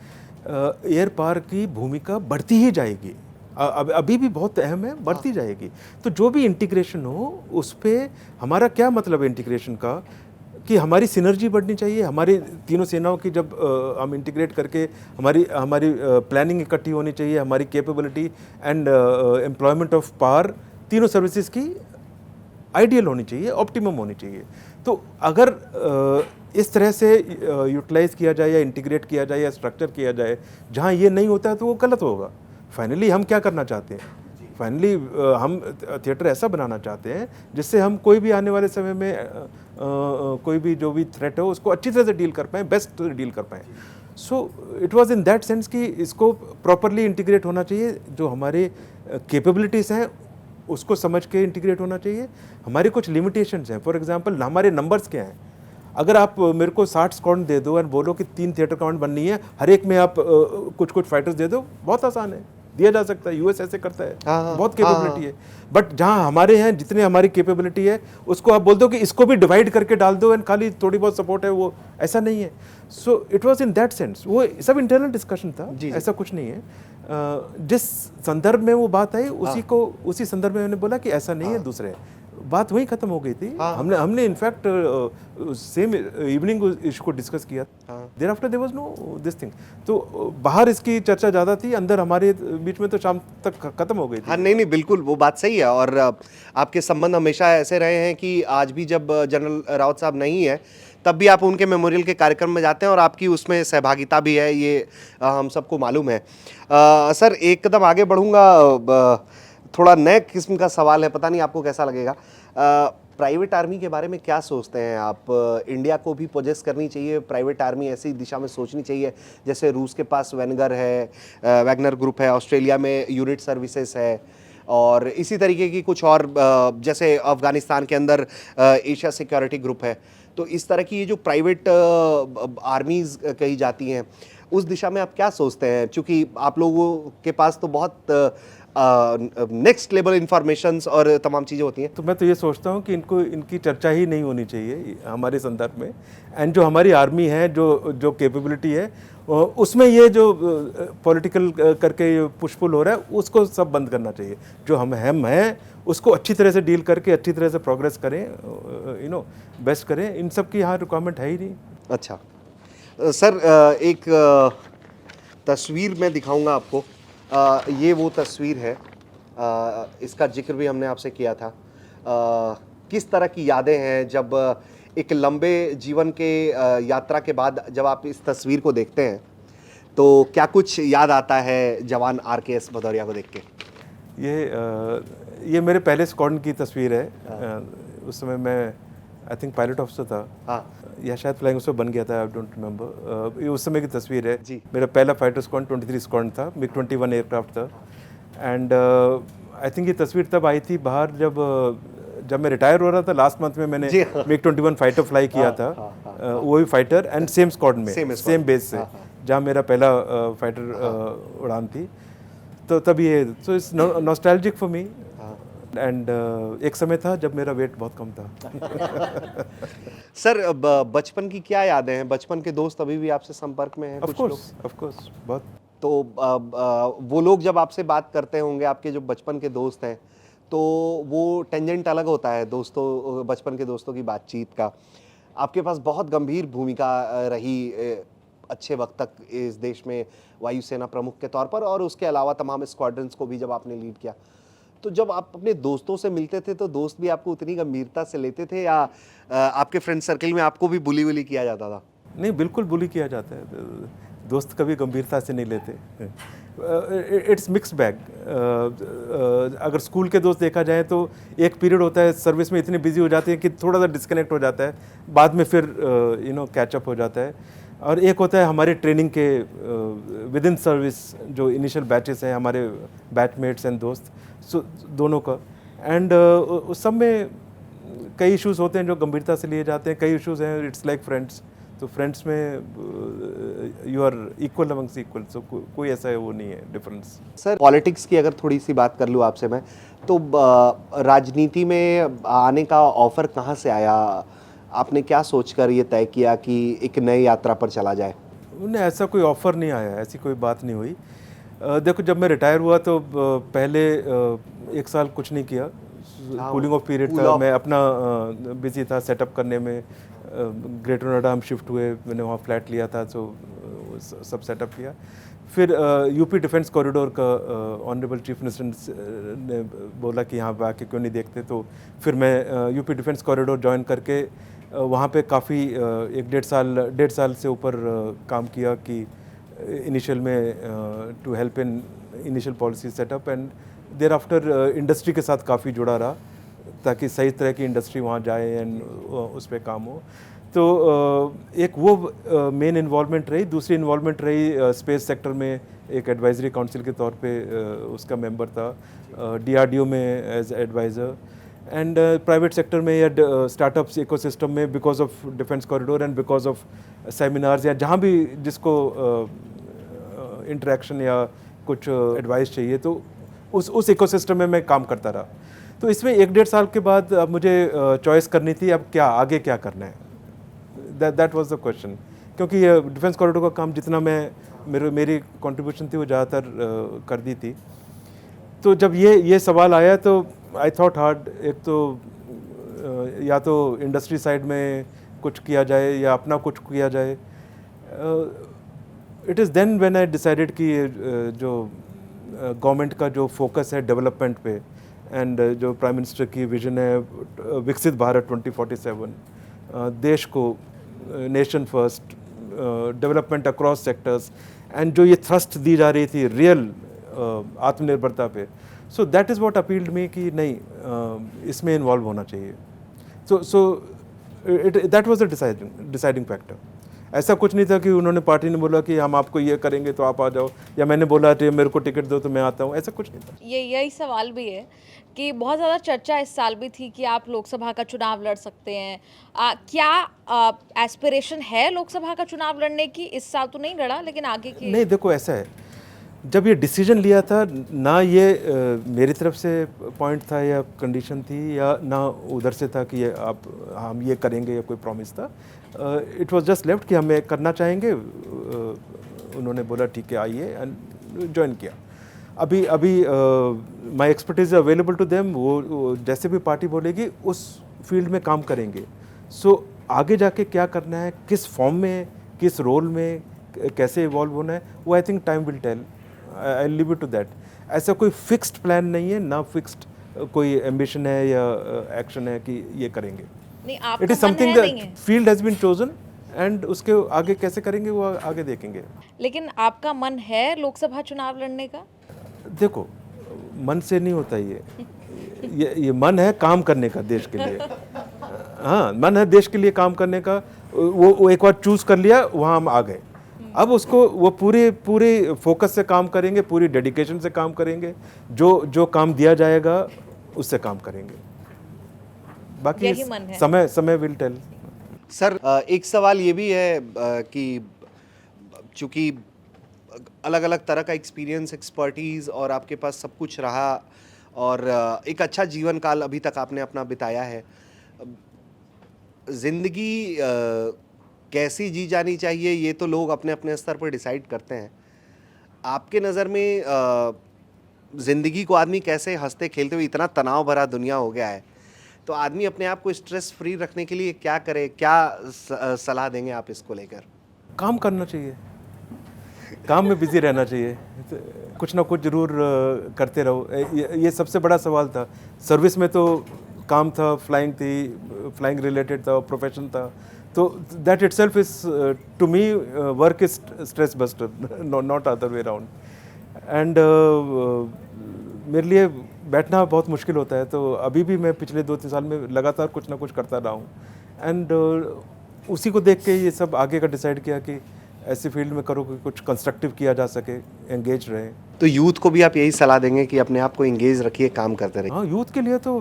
एयर पावर की भूमिका बढ़ती ही जाएगी। अभी भी बहुत अहम है, बढ़ती जाएगी। तो जो भी इंटीग्रेशन हो उस पर हमारा क्या मतलब है इंटीग्रेशन का, कि हमारी सिनर्जी बढ़नी चाहिए। हमारी तीनों सेनाओं की जब हम इंटीग्रेट करके हमारी प्लानिंग इकट्ठी होनी चाहिए, हमारी capability and employment of power तीनों सर्विसेज की आइडियल होनी चाहिए, ऑप्टिमम होनी चाहिए। तो अगर इस तरह से यूटिलाइज किया जाए या इंटीग्रेट किया जाए या स्ट्रक्चर किया जाए जहाँ ये नहीं होता है तो वो गलत होगा। फाइनली हम क्या करना चाहते हैं? फाइनली हम थिएटर ऐसा बनाना चाहते हैं जिससे हम कोई भी आने वाले समय में कोई भी जो भी थ्रेट हो उसको अच्छी तरह से डील कर पाएँ, बेस्ट डील कर पाएँ। So it was in that sense कि इसको प्रॉपरली इंटीग्रेट होना चाहिए। जो हमारे कैपेबिलिटीज़ हैं उसको समझ के इंटीग्रेट होना चाहिए। हमारी कुछ लिमिटेशंस हैं, फॉर एग्जांपल हमारे नंबर्स क्या हैं। अगर आप मेरे को 60 स्क्वाड दे दो और बोलो कि 3 थिएटर कमांड बननी है, हर एक में आप कुछ फाइटर्स दे दो, बहुत आसान है, दिया जा सकता है। यूएस ऐसे करता है, बहुत कैपेबिलिटी है। बट जहाँ हमारे हैं, जितने हमारी कैपेबिलिटी है, उसको आप बोल दो कि इसको भी डिवाइड करके डाल दो एंड खाली थोड़ी बहुत सपोर्ट है, वो ऐसा नहीं है। So it was in that sense, वो सब इंटरनल डिस्कशन था, ऐसा कुछ नहीं है। जिस संदर्भ में वो बात आई उसी संदर्भ में मैंने बोला कि ऐसा नहीं है, दूसरे बात वहीं खत्म हो गई थी। हमने इनफैक्ट सेम इवनिंग इशू को डिस्कस किया। Thereafter there was no this thing. तो बाहर इसकी चर्चा ज़्यादा थी, अंदर हमारे बीच में तो शाम तक खत्म हो गई थी। हाँ, नहीं बिल्कुल वो बात सही है। और आपके संबंध हमेशा ऐसे रहे हैं कि आज भी जब जनरल रावत साहब नहीं है तब भी आप उनके मेमोरियल के कार्यक्रम में जाते हैं और आपकी उसमें सहभागिता भी है, ये हम सबको मालूम है। सर एक कदम आगे बढ़ूंगा, थोड़ा नए किस्म का सवाल है, पता नहीं आपको कैसा लगेगा। प्राइवेट आर्मी के बारे में क्या सोचते हैं आप? इंडिया को भी पोजेस करनी चाहिए प्राइवेट आर्मी, ऐसी दिशा में सोचनी चाहिए जैसे रूस के पास वैगनर ग्रुप है, ऑस्ट्रेलिया में यूनिट सर्विसेज है, और इसी तरीके की कुछ और जैसे अफगानिस्तान के अंदर एशिया सिक्योरिटी ग्रुप है। तो इस तरह की ये जो प्राइवेट आर्मीज़ कही जाती हैं उस दिशा में आप क्या सोचते हैं? चूँकि आप लोगों के पास तो बहुत नेक्स्ट लेवल इंफॉर्मेशंस और तमाम चीज़ें होती हैं। तो मैं तो ये सोचता हूँ कि इनकी चर्चा ही नहीं होनी चाहिए हमारे संदर्भ में। एंड जो हमारी आर्मी है, जो कैपेबिलिटी है, उसमें ये जो पॉलिटिकल करके पुशपुल हो रहा है उसको सब बंद करना चाहिए। जो हम हैं उसको अच्छी तरह से डील करके अच्छी तरह से प्रोग्रेस करें, बेस्ट करें। इन सब की यहाँ रिक्वायरमेंट है ही नहीं। अच्छा, सर एक तस्वीर मैं दिखाऊंगा आपको। ये वो तस्वीर है, इसका जिक्र भी हमने आपसे किया था। किस तरह की यादें हैं जब एक लंबे जीवन के यात्रा के बाद जब आप इस तस्वीर को देखते हैं तो क्या कुछ याद आता है जवान RKS भदौरिया को देख के? ये मेरे पहले स्क्वाड्रन की तस्वीर है। उस समय मैं आई थिंक पायलट ऑफिसर था, हाँ या शायद फ्लाइंग ऑफिसर बन गया था, आई डोंट रिमेंबर। ये उस समय की तस्वीर है जी। मेरा पहला फाइटर स्क्वाड्रन 23 स्क्वाड्रन था, MiG-21 एयरक्राफ्ट था। एंड आई थिंक ये तस्वीर तब आई थी बाहर जब मैं रिटायर हो रहा था। लास्ट मंथ में मैंने जी, हाँ। MiG-21 फाइटर फ्लाई किया था, वो भी फाइटर एंड सेम स्क्वाड्रन में, Same सेम बेस से, जहाँ मेरा पहला फाइटर उड़ान थी। तो तब ये so it's nostalgic for me. And एक समय था जब मेरा वेट बहुत कम था। सर बचपन की क्या यादें हैं? बचपन के दोस्त अभी भी आपसे संपर्क में हैं कुछ लोग? ऑफ कोर्स बहुत। तो वो लोग जब आपसे बात करते होंगे, आपके जो बचपन के दोस्त हैं, तो वो टेंजेंट अलग होता है दोस्तों, बचपन के दोस्तों की बातचीत का। आपके पास बहुत गंभीर भूमिका रही अच्छे वक्त तक इस देश में वायुसेना प्रमुख के तौर पर, और उसके अलावा तमाम स्क्वाड्रंस को भी जब आपने लीड किया। तो जब आप अपने दोस्तों से मिलते थे तो दोस्त भी आपको उतनी गंभीरता से लेते थे, या आपके फ्रेंड सर्कल में आपको भी बुली वुली किया जाता था? नहीं, बिल्कुल बुली किया जाता है। दोस्त कभी गंभीरता से नहीं लेते। It's mix bag. अगर स्कूल के दोस्त देखा जाए तो एक पीरियद होता है, सर्विस में इतने बिजी हो जाते हैं कि थोड़ा सा डिस्कनेक्ट हो जाता है, बाद में फिर कैचअप हो जाता है। और एक होता है हमारे ट्रेनिंग के विद इन सर्विस जो इनिशियल बैचेस हैं, हमारे बैचमेट्स एंड दोस्त, सो दोनों का। एंड उस सब में कई इश्यूज होते हैं जो गंभीरता से लिए जाते हैं, कई इश्यूज हैं इट्स लाइक फ्रेंड्स। तो फ्रेंड्स में you are equal amongst equal, so कोई ऐसा है वो नहीं है डिफरेंस। सर पॉलिटिक्स की अगर थोड़ी सी बात कर लूँ आपसे मैं, तो राजनीति में आने का ऑफर कहाँ से आया? आपने क्या सोचकर ये तय किया कि एक नई यात्रा पर चला जाए? नहीं, ऐसा कोई ऑफ़र नहीं आया, ऐसी कोई बात नहीं हुई। देखो, जब मैं रिटायर हुआ तो पहले 1 साल कुछ नहीं किया, कूलिंग ऑफ पीरियड था। मैं अपना बिजी था सेटअप करने में। ग्रेटर नोएडा हम शिफ्ट हुए, मैंने वहाँ फ्लैट लिया था, तो सब सेटअप किया। फिर यूपी डिफेंस कॉरिडोर का ऑनरेबल चीफ मिनिस्टर ने बोला कि यहाँ पे आके क्यों नहीं देखते, तो फिर मैं यूपी डिफेंस कॉरिडोर ज्वाइन करके वहाँ पे काफ़ी 1.5 साल से ऊपर काम किया कि इनिशियल में to help in initial policy setup, and thereafter industry के साथ काफ़ी जुड़ा रहा ताकि सही तरह की इंडस्ट्री वहाँ जाए एंड उस पर काम हो। तो एक वो मेन इन्वॉल्वमेंट रही। दूसरी इन्वॉल्वमेंट रही स्पेस सेक्टर में, एक एडवाइजरी काउंसिल के तौर पे उसका मेंबर था, DRDO में as adviser, and private sector में या स्टार्टअप्स इकोसिस्टम में because of defence corridor and because of seminars, या जहाँ भी जिसको इंटरेक्शन या कुछ एडवाइस चाहिए, तो उस इकोसिस्टम में मैं काम करता रहा। तो इसमें 1.5 साल के बाद अब मुझे चॉइस करनी थी, अब क्या आगे क्या करना है। दैट वाज द क्वेश्चन, क्योंकि डिफेंस कॉरिडोर का काम जितना मेरी कंट्रीब्यूशन थी वो ज़्यादातर कर दी थी। तो जब ये सवाल आया तो आई थॉट हार्ड। एक तो या तो इंडस्ट्री साइड में कुछ किया जाए या अपना कुछ किया जाए। It is then when I decided कि जो गवर्नमेंट का जो फोकस है डेवलपमेंट पे, एंड जो प्राइम मिनिस्टर की विजन है विकसित भारत 2047, देश को nation first, development across sectors, and जो ये थ्रस्ट दी जा रही थी रियल आत्मनिर्भरता पे, so that is what appealed me कि नहीं, इसमें इन्वॉल्व होना चाहिए। So that was the deciding factor. ऐसा कुछ नहीं था कि उन्होंने पार्टी ने बोला कि हम आपको ये करेंगे तो आप आ जाओ, या मैंने बोला कि मेरे को टिकट दो तो मैं आता हूँ, ऐसा कुछ नहीं था। यही सवाल भी है कि बहुत ज़्यादा चर्चा इस साल भी थी कि आप लोकसभा का चुनाव लड़ सकते हैं। क्या एस्पिरेशन है लोकसभा का चुनाव लड़ने की? इस साल तो नहीं लड़ा, लेकिन आगे की? नहीं, देखो ऐसा है, जब ये डिसीजन लिया था ना, ये मेरी तरफ से पॉइंट था या कंडीशन थी, या ना उधर से था कि हम ये करेंगे या कोई प्रॉमिस था। इट वाज जस्ट लेफ्ट कि हमें करना चाहेंगे। उन्होंने बोला ठीक है आइए, एंड ज्वाइन किया। अभी my expertise available to them. वो जैसे भी पार्टी बोलेगी उस फील्ड में काम करेंगे। सो आगे जाके क्या करना है, किस फॉर्म में किस रोल में कैसे इवॉल्व होना है, वो I think time will tell, I leave it to that. ऐसा कोई फिक्स्ड प्लान नहीं है, ना फिक्स्ड कोई एम्बिशन है या एक्शन है कि ये करेंगे। नहीं, इट आपका इज मन समथिंग है नहीं है, field has been chosen and उसके आगे कैसे करेंगे वो आगे देखेंगे। लेकिन आपका मन है लोकसभा चुनाव लड़ने का? देखो, मन से नहीं होता ये मन है काम करने का देश के लिए। हाँ, मन है देश के लिए काम करने का। वो एक बार चूज कर लिया, वहाँ हम आ गए। अब उसको वो पूरे फोकस से काम करेंगे, पूरी डेडिकेशन से काम करेंगे, जो काम दिया जाएगा उससे काम करेंगे। बाकी यही मन है। समय विल टेल। सर, एक सवाल ये भी है कि चूंकि अलग अलग तरह का एक्सपीरियंस, एक्सपर्टीज़ और आपके पास सब कुछ रहा और एक अच्छा जीवन काल अभी तक आपने अपना बिताया है, ज़िंदगी कैसी जी जानी चाहिए ये तो लोग अपने अपने स्तर पर डिसाइड करते हैं। आपके नज़र में ज़िंदगी को आदमी कैसे हंसते खेलते हुए, इतना तनाव भरा दुनिया हो गया है, तो आदमी अपने आप को स्ट्रेस फ्री रखने के लिए क्या करे, क्या सलाह देंगे आप इसको लेकर? काम करना चाहिए, काम में बिजी रहना चाहिए, कुछ ना कुछ जरूर करते रहो। ये सबसे बड़ा सवाल था। सर्विस में तो काम था, फ्लाइंग थी, फ्लाइंग रिलेटेड था, प्रोफेशन था, तो that itself is to me work is stress buster, not other way around. And मेरे लिए बैठना बहुत मुश्किल होता है, तो अभी भी मैं पिछले 2-3 साल में लगातार कुछ ना कुछ करता रहा हूँ। एंड उसी को देख के ये सब आगे का डिसाइड किया कि ऐसी फील्ड में करो कि कुछ कंस्ट्रक्टिव किया जा सके, एंगेज रहे। तो यूथ को भी आप यही सलाह देंगे कि अपने आप को एंगेज रखिए, काम करते रहिए? हाँ, यूथ के लिए तो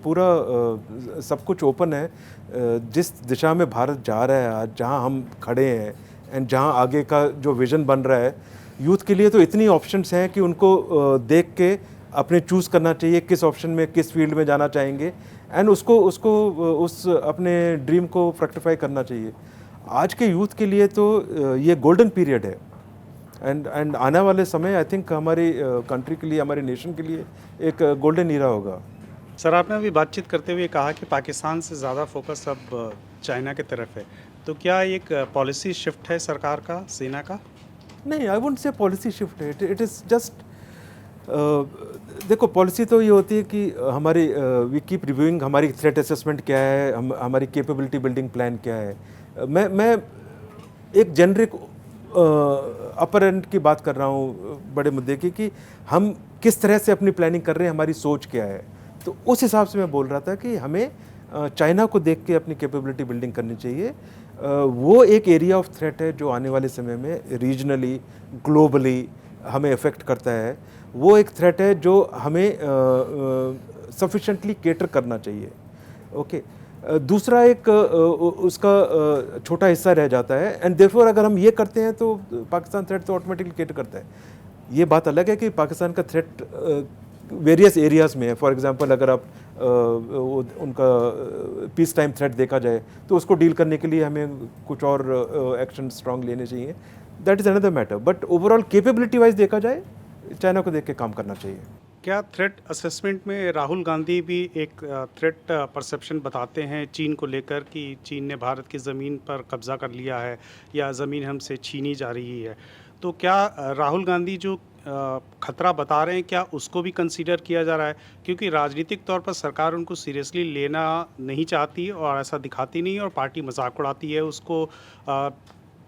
पूरा सब कुछ ओपन है। जिस दिशा में भारत जा रहा है आज, जहाँ हम खड़े हैं एंड जहाँ आगे का जो विजन बन रहा है, यूथ के लिए तो इतनी ऑप्शंस हैं कि उनको देख के अपने चूज़ करना चाहिए किस ऑप्शन में, किस फील्ड में जाना चाहेंगे, एंड उसको उस अपने ड्रीम को फ्रक्टिफाई करना चाहिए। आज के यूथ के लिए तो ये गोल्डन पीरियड है, एंड आने वाले समय आई थिंक हमारी कंट्री के लिए, हमारे नेशन के लिए एक गोल्डन ईरा होगा। सर, आपने अभी बातचीत करते हुए कहा कि पाकिस्तान से ज़्यादा फोकस अब चाइना की तरफ है, तो क्या एक पॉलिसी शिफ्ट है सरकार का, सेना का? नहीं, I wouldn't say policy shift है, इट इज़ जस्ट देखो, पॉलिसी तो ये होती है कि हमारी वी कीप रिव्यूइंग हमारी थ्रेट असेसमेंट क्या है, हमारी कैपेबिलिटी बिल्डिंग प्लान क्या है। मैं एक जेनरिक अपर एंड की बात कर रहा हूँ, बड़े मुद्दे की, कि हम किस तरह से अपनी प्लानिंग कर रहे हैं, हमारी सोच क्या है। तो उस हिसाब से मैं बोल रहा था कि हमें चाइना को देख के अपनी कैपेबिलिटी बिल्डिंग करनी चाहिए। वो एक एरिया ऑफ थ्रेट है जो आने वाले समय में रीजनली, ग्लोबली हमें अफेक्ट करता है। वो एक थ्रेट है जो हमें सफिशेंटली केटर करना चाहिए। ओके, दूसरा एक उसका छोटा हिस्सा रह जाता है, एंड देयरफॉर अगर हम ये करते हैं तो पाकिस्तान थ्रेट तो ऑटोमेटिकली केटर करता है। ये बात अलग है कि पाकिस्तान का थ्रेट वेरियस एरियाज़ में है। फॉर एग्जांपल, अगर आप उनका पीस टाइम थ्रेट देखा जाए तो उसको डील करने के लिए हमें कुछ और एक्शन स्ट्रांग लेने चाहिए, that is another matter. But overall capability wise देखा जाए, चाइना को देख के काम करना चाहिए। क्या थ्रेट असेसमेंट में राहुल गांधी भी एक थ्रेट परसेप्शन बताते हैं चीन को लेकर कि चीन ने भारत की ज़मीन पर कब्ज़ा कर लिया है या ज़मीन हमसे छीनी जा रही है, तो क्या राहुल गांधी जो खतरा बता रहे हैं, क्या उसको भी कंसीडर किया जा रहा है? क्योंकि राजनीतिक तौर पर सरकार उनको सीरियसली लेना नहीं चाहती और ऐसा दिखाती नहीं, और पार्टी मजाक उड़ाती है उसको।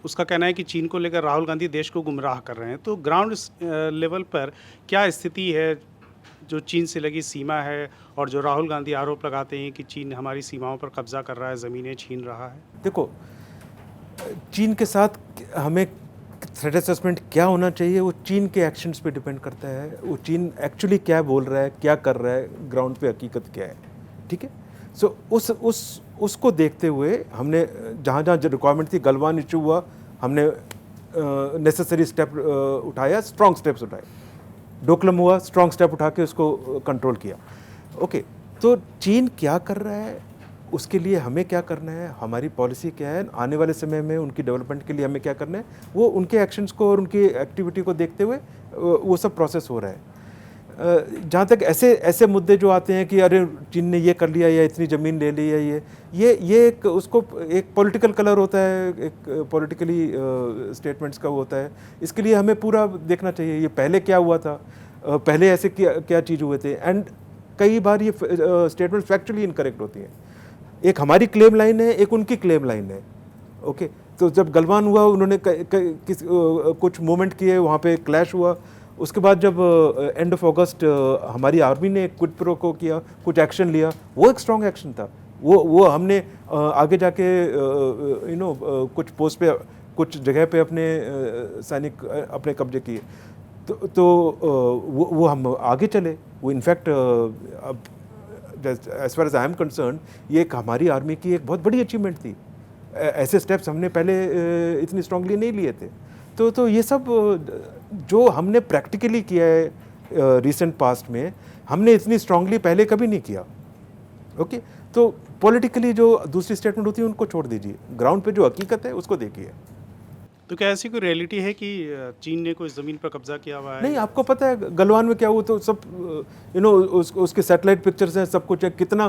उसका कहना है कि चीन को लेकर राहुल गांधी देश को गुमराह कर रहे हैं। तो ग्राउंड लेवल पर क्या स्थिति है जो चीन से लगी सीमा है, और जो राहुल गांधी आरोप लगाते हैं कि चीन हमारी सीमाओं पर कब्जा कर रहा है, ज़मीनें छीन रहा है? देखो, चीन के साथ हमें थ्रेट असेसमेंट क्या होना चाहिए, वो चीन के एक्शंस पे डिपेंड करता है। वो चीन एक्चुअली क्या बोल रहा है, क्या कर रहा है, ग्राउंड पे हकीकत क्या है, ठीक है। सो उसको देखते हुए हमने जहाँ जहाँ रिक्वायरमेंट थी, गलवान इशू हुआ, हमने नेसेसरी स्टेप उठाया, स्ट्रॉन्ग स्टेप्स उठाए। डोकलम हुआ, स्ट्रॉन्ग स्टेप उठा के उसको कंट्रोल किया। ओके, तो चीन क्या कर रहा है, उसके लिए हमें क्या करना है, हमारी पॉलिसी क्या है, आने वाले समय में उनकी डेवलपमेंट के लिए हमें क्या करना है, वो उनके एक्शंस को और उनकी एक्टिविटी को देखते हुए वो सब प्रोसेस हो रहा है। जहाँ तक ऐसे ऐसे मुद्दे जो आते हैं कि अरे चीन ने ये कर लिया या इतनी ज़मीन ले ली है, ये एक उसको एक पॉलिटिकल कलर होता है, एक पॉलिटिकली स्टेटमेंट्स का वो होता है। इसके लिए हमें पूरा देखना चाहिए ये पहले क्या हुआ था, पहले ऐसे क्या चीज़ हुए थे, एंड कई बार ये स्टेटमेंट फैक्चुअली इनकरेक्ट होती हैं। एक हमारी क्लेम लाइन है, एक उनकी क्लेम लाइन है। ओके, तो जब गलवान हुआ उन्होंने कुछ मूवमेंट किए, वहाँ पे क्लैश हुआ। उसके बाद जब एंड ऑफ अगस्त हमारी आर्मी ने क्विड प्रो को किया, कुछ एक्शन लिया, वो एक स्ट्रॉन्ग एक्शन था। वो हमने आगे जाके कुछ पोस्ट पे, कुछ जगह पे अपने सैनिक अपने कब्जे किए, तो वो हम आगे चले। वो इनफैक्ट अब as far as I am concern ये एक हमारी आर्मी की एक बहुत बड़ी अचीवमेंट थी। ऐसे स्टेप्स हमने पहले इतनी स्ट्रांगली नहीं लिए थे। तो ये सब जो हमने प्रैक्टिकली किया है रिसेंट पास्ट में, हमने इतनी स्ट्रांगली पहले कभी नहीं किया। ओके, तो पॉलिटिकली जो दूसरी स्टेटमेंट होती है उनको छोड़ दीजिए, ग्राउंड पे जो हकीकत है उसको देखिए। तो क्या ऐसी कोई रियलिटी है कि चीन ने कोई ज़मीन पर कब्जा किया हुआ है? नहीं, आपको पता है गलवान में क्या हुआ, तो सब उसके सैटेलाइट पिक्चर्स हैं, सब कुछ है। कितना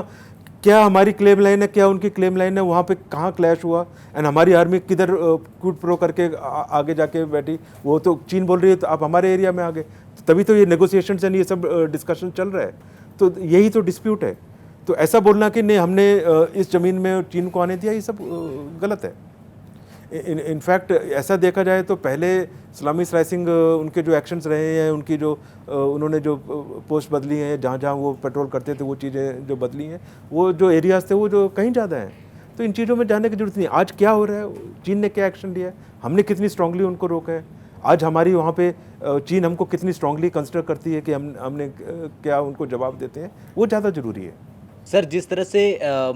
क्या हमारी क्लेम लाइन है, क्या उनकी क्लेम लाइन है, वहाँ पे कहाँ क्लैश हुआ, एंड हमारी आर्मी किधर क्विड प्रो करके आगे जाके बैठी। वो तो चीन बोल रही है तो आप हमारे एरिया में आ गए, तो तभी तो ये नेगोशिएशंस एंड ये सब डिस्कशन चल रहा है। तो यही तो डिस्प्यूट है। तो ऐसा बोलना कि नहीं हमने इस ज़मीन में चीन को आने दिया, ये सब गलत है। इनफैक्ट ऐसा देखा जाए तो पहले सलामी राइसिंग उनके जो एक्शंस रहे हैं, उनकी जो उन्होंने जो पोस्ट बदली हैं, जहाँ जहाँ वो पेट्रोल करते थे वो चीज़ें जो बदली हैं, वो जो एरियाज़ थे वो जो कहीं ज़्यादा हैं। तो इन चीज़ों में जाने की जरूरत नहीं। आज क्या हो रहा है, चीन ने क्या एक्शन लिया है, हमने कितनी स्ट्रांगली उनको रोका है, आज हमारी वहाँ पे चीन हमको कितनी स्ट्रांगली कंसिडर करती है कि हमने क्या उनको जवाब देते हैं, वो ज़्यादा ज़रूरी है। सर, जिस तरह से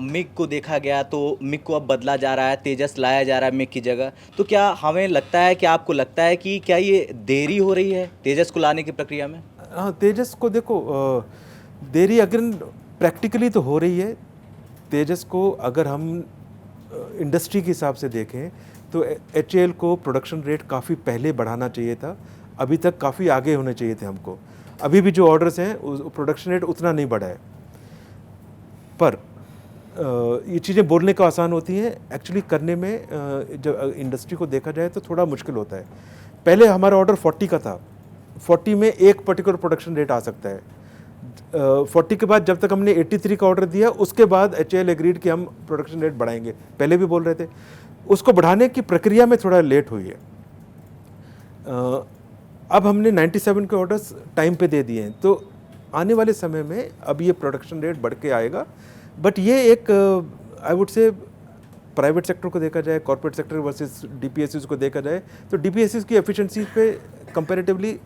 मिग को देखा गया तो मिग को अब बदला जा रहा है, तेजस लाया जा रहा है मिग की जगह, तो क्या हमें लगता है कि आपको लगता है कि क्या ये देरी हो रही है तेजस को लाने की प्रक्रिया में? हाँ, तेजस को देखो, देरी अगर प्रैक्टिकली तो हो रही है। तेजस को अगर हम इंडस्ट्री के हिसाब से देखें तो HAL को प्रोडक्शन रेट काफ़ी पहले बढ़ाना चाहिए था, अभी तक काफ़ी आगे होने चाहिए थे हमको। अभी भी जो ऑर्डर्स हैं प्रोडक्शन रेट उतना नहीं बढ़ा है। पर ये चीज़ें बोलने को आसान होती हैं, एक्चुअली करने में जब इंडस्ट्री को देखा जाए तो थोड़ा मुश्किल होता है। पहले हमारा ऑर्डर 40 का था, 40 में एक पर्टिकुलर प्रोडक्शन रेट आ सकता है। 40 के बाद जब तक हमने 83 का ऑर्डर दिया, उसके बाद HAL एग्रीड कि हम प्रोडक्शन रेट बढ़ाएंगे। पहले भी बोल रहे थे, उसको बढ़ाने की प्रक्रिया में थोड़ा लेट हुई है। अब हमने 97 के ऑर्डर्स टाइम पे दे दिए हैं, तो आने वाले समय में अब ये प्रोडक्शन रेट बढ़ के आएगा। बट ये एक I would say private sector को देखा जाए, कॉर्पोरेट सेक्टर वर्सेस DPSUs को देखा जाए, तो DPSUs की एफिशिएंसी पे कंपैरेटिवली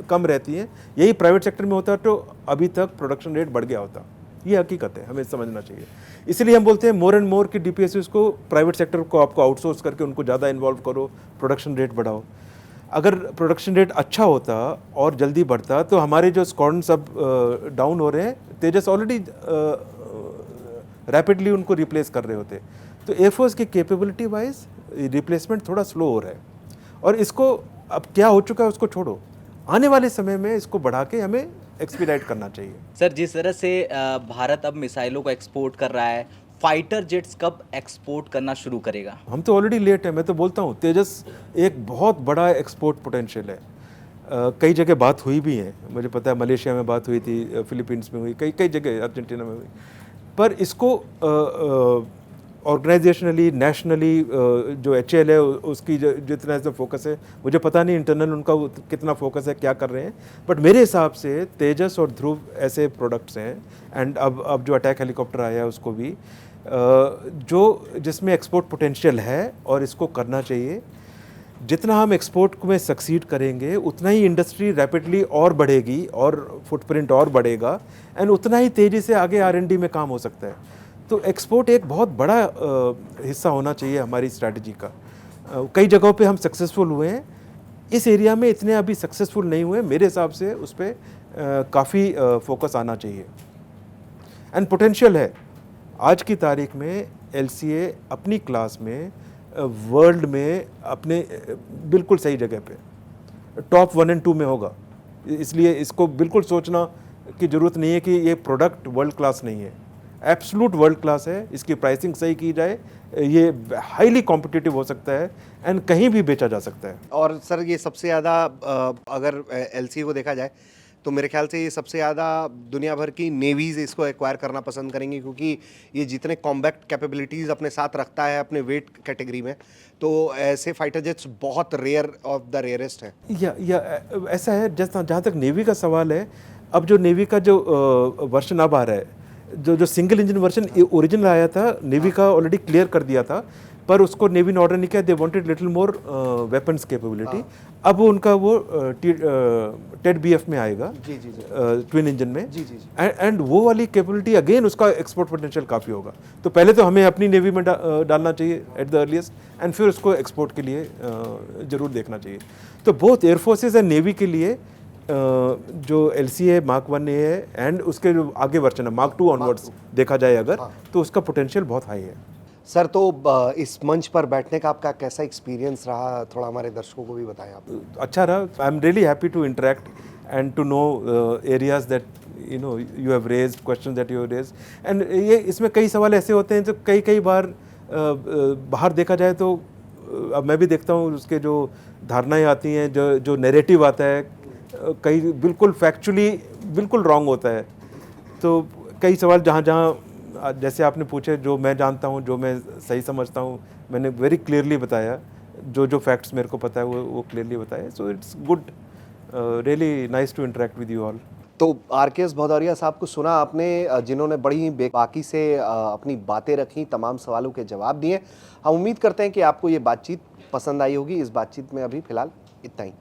कम रहती है। यही प्राइवेट सेक्टर में होता तो अभी तक प्रोडक्शन रेट बढ़ गया होता। ये हकीकत है, हमें समझना चाहिए। इसलिए हम बोलते हैं मोर एंड मोर कि DPSUs को, प्राइवेट सेक्टर को आपको आउटसोर्स करके उनको ज़्यादा इन्वॉल्व करो, प्रोडक्शन रेट बढ़ाओ। अगर प्रोडक्शन रेट अच्छा होता और जल्दी बढ़ता तो हमारे जो स्क्वाड्रन सब डाउन हो रहे हैं, तेजस ऑलरेडी रैपिडली उनको रिप्लेस कर रहे होते। तो एयरफोर्स की कैपेबिलिटी वाइज रिप्लेसमेंट थोड़ा स्लो हो रहा है, और इसको अब क्या हो चुका है उसको छोड़ो, आने वाले समय में इसको बढ़ा के हमें एक्सपीडाइट करना चाहिए। सर, जिस तरह से भारत अब मिसाइलों को एक्सपोर्ट कर रहा है, फाइटर जेट्स कब एक्सपोर्ट करना शुरू करेगा? हम तो ऑलरेडी लेट है। मैं तो बोलता हूँ तेजस एक बहुत बड़ा एक्सपोर्ट पोटेंशियल है। कई जगह बात हुई भी है, मुझे पता है मलेशिया में बात हुई थी, फिलीपींस में हुई, कई जगह, अर्जेंटीना में हुई। पर इसको ऑर्गेनाइजेशनली, नेशनली जो HAL है उसकी जितना ऐसा फोकस है, मुझे पता नहीं इंटरनल उनका कितना फोकस है, क्या कर रहे हैं। बट मेरे हिसाब से तेजस और ध्रुव ऐसे प्रोडक्ट्स हैं, एंड अब जो अटैक हेलीकॉप्टर आया है उसको भी, जो जिसमें एक्सपोर्ट पोटेंशियल है और इसको करना चाहिए। जितना हम एक्सपोर्ट में सक्सीड करेंगे उतना ही इंडस्ट्री रैपिडली और बढ़ेगी और फुटप्रिंट और बढ़ेगा, एंड उतना ही तेज़ी से आगे R&D में काम हो सकता है। तो एक्सपोर्ट एक बहुत बड़ा हिस्सा होना चाहिए हमारी स्ट्रैटेजी का। कई जगहों पे हम सक्सेसफुल हुए हैं, इस एरिया में इतने अभी सक्सेसफुल नहीं हुए। मेरे हिसाब से उस पर काफ़ी फोकस आना चाहिए, एंड पोटेंशियल है। आज की तारीख में LCA अपनी क्लास में वर्ल्ड में अपने बिल्कुल सही जगह पे टॉप 1 और 2 में होगा। इसलिए इसको बिल्कुल सोचना की ज़रूरत नहीं है कि ये प्रोडक्ट वर्ल्ड क्लास नहीं है, एब्सोल्यूट वर्ल्ड क्लास है। इसकी प्राइसिंग सही की जाए, ये हाईली कॉम्पिटिटिव हो सकता है एंड कहीं भी बेचा जा सकता है। और सर ये सबसे ज़्यादा अगर एलसी को देखा जाए तो मेरे ख्याल से ये सबसे ज़्यादा दुनिया भर की नेवीज़ इसको एक्वायर करना पसंद करेंगी, क्योंकि ये जितने कॉम्बैक्ट कैपेबिलिटीज़ अपने साथ रखता है अपने वेट कैटेगरी में, तो ऐसे फाइटर जेट्स बहुत रेयर ऑफ द रेयरेस्ट हैं। या ऐसा है, जहाँ तक नेवी का सवाल है, अब जो नेवी का जो वर्जन अब आ रहा है, जो सिंगल इंजन वर्जन ओरिजिनल आया था, नेवी का ऑलरेडी क्लियर कर दिया था, पर उसको नेवी ने ऑर्डर नहीं किया। They wanted little more weapons capability. अब उनका वो टेड बीएफ में आएगा, जी जी जी ट्विन इंजन में, जी जी जी। एंड वो वाली कैपेबिलिटी अगेन उसका एक्सपोर्ट पोटेंशियल काफ़ी होगा। तो पहले तो हमें अपनी नेवी में डालना चाहिए एट द अर्लीस्ट, एंड फिर उसको एक्सपोर्ट के लिए ज़रूर देखना चाहिए। तो बोथ एयरफोर्सेज एंड नेवी के लिए जो एलसी है मार्क 1 है, एंड उसके जो आगे वर्जन है मार्क 2 ऑनवर्ड्स देखा जाए अगर, तो उसका पोटेंशियल बहुत हाई है। सर तो इस मंच पर बैठने का आपका कैसा एक्सपीरियंस रहा, थोड़ा हमारे दर्शकों को भी बताएं आप। अच्छा रहा। I am really happy to interact and to know areas that you have raised, questions that you have raised, and ये इसमें कई सवाल ऐसे होते हैं जो कई बार बाहर देखा जाए तो अब मैं भी देखता हूँ, उसके जो धारणाएं आती हैं, जो नैरेटिव आता है, कई बिल्कुल फैक्चुअली बिल्कुल रॉन्ग होता है। तो कई सवाल जहाँ जैसे आपने पूछे, जो मैं जानता हूँ, जो मैं सही समझता हूँ, मैंने वेरी क्लियरली बताया। जो फैक्ट्स मेरे को पता है वो क्लियरली बताया। So it's good, really nice to interact with you all. तो आर.के.एस. भदौरिया साहब को सुना आपने, जिन्होंने बड़ी बेबाकी से अपनी बातें रखी, तमाम सवालों के जवाब दिए। हम उम्मीद करते हैं कि आपको ये बातचीत पसंद आई होगी। इस बातचीत में अभी फ़िलहाल इतना ही।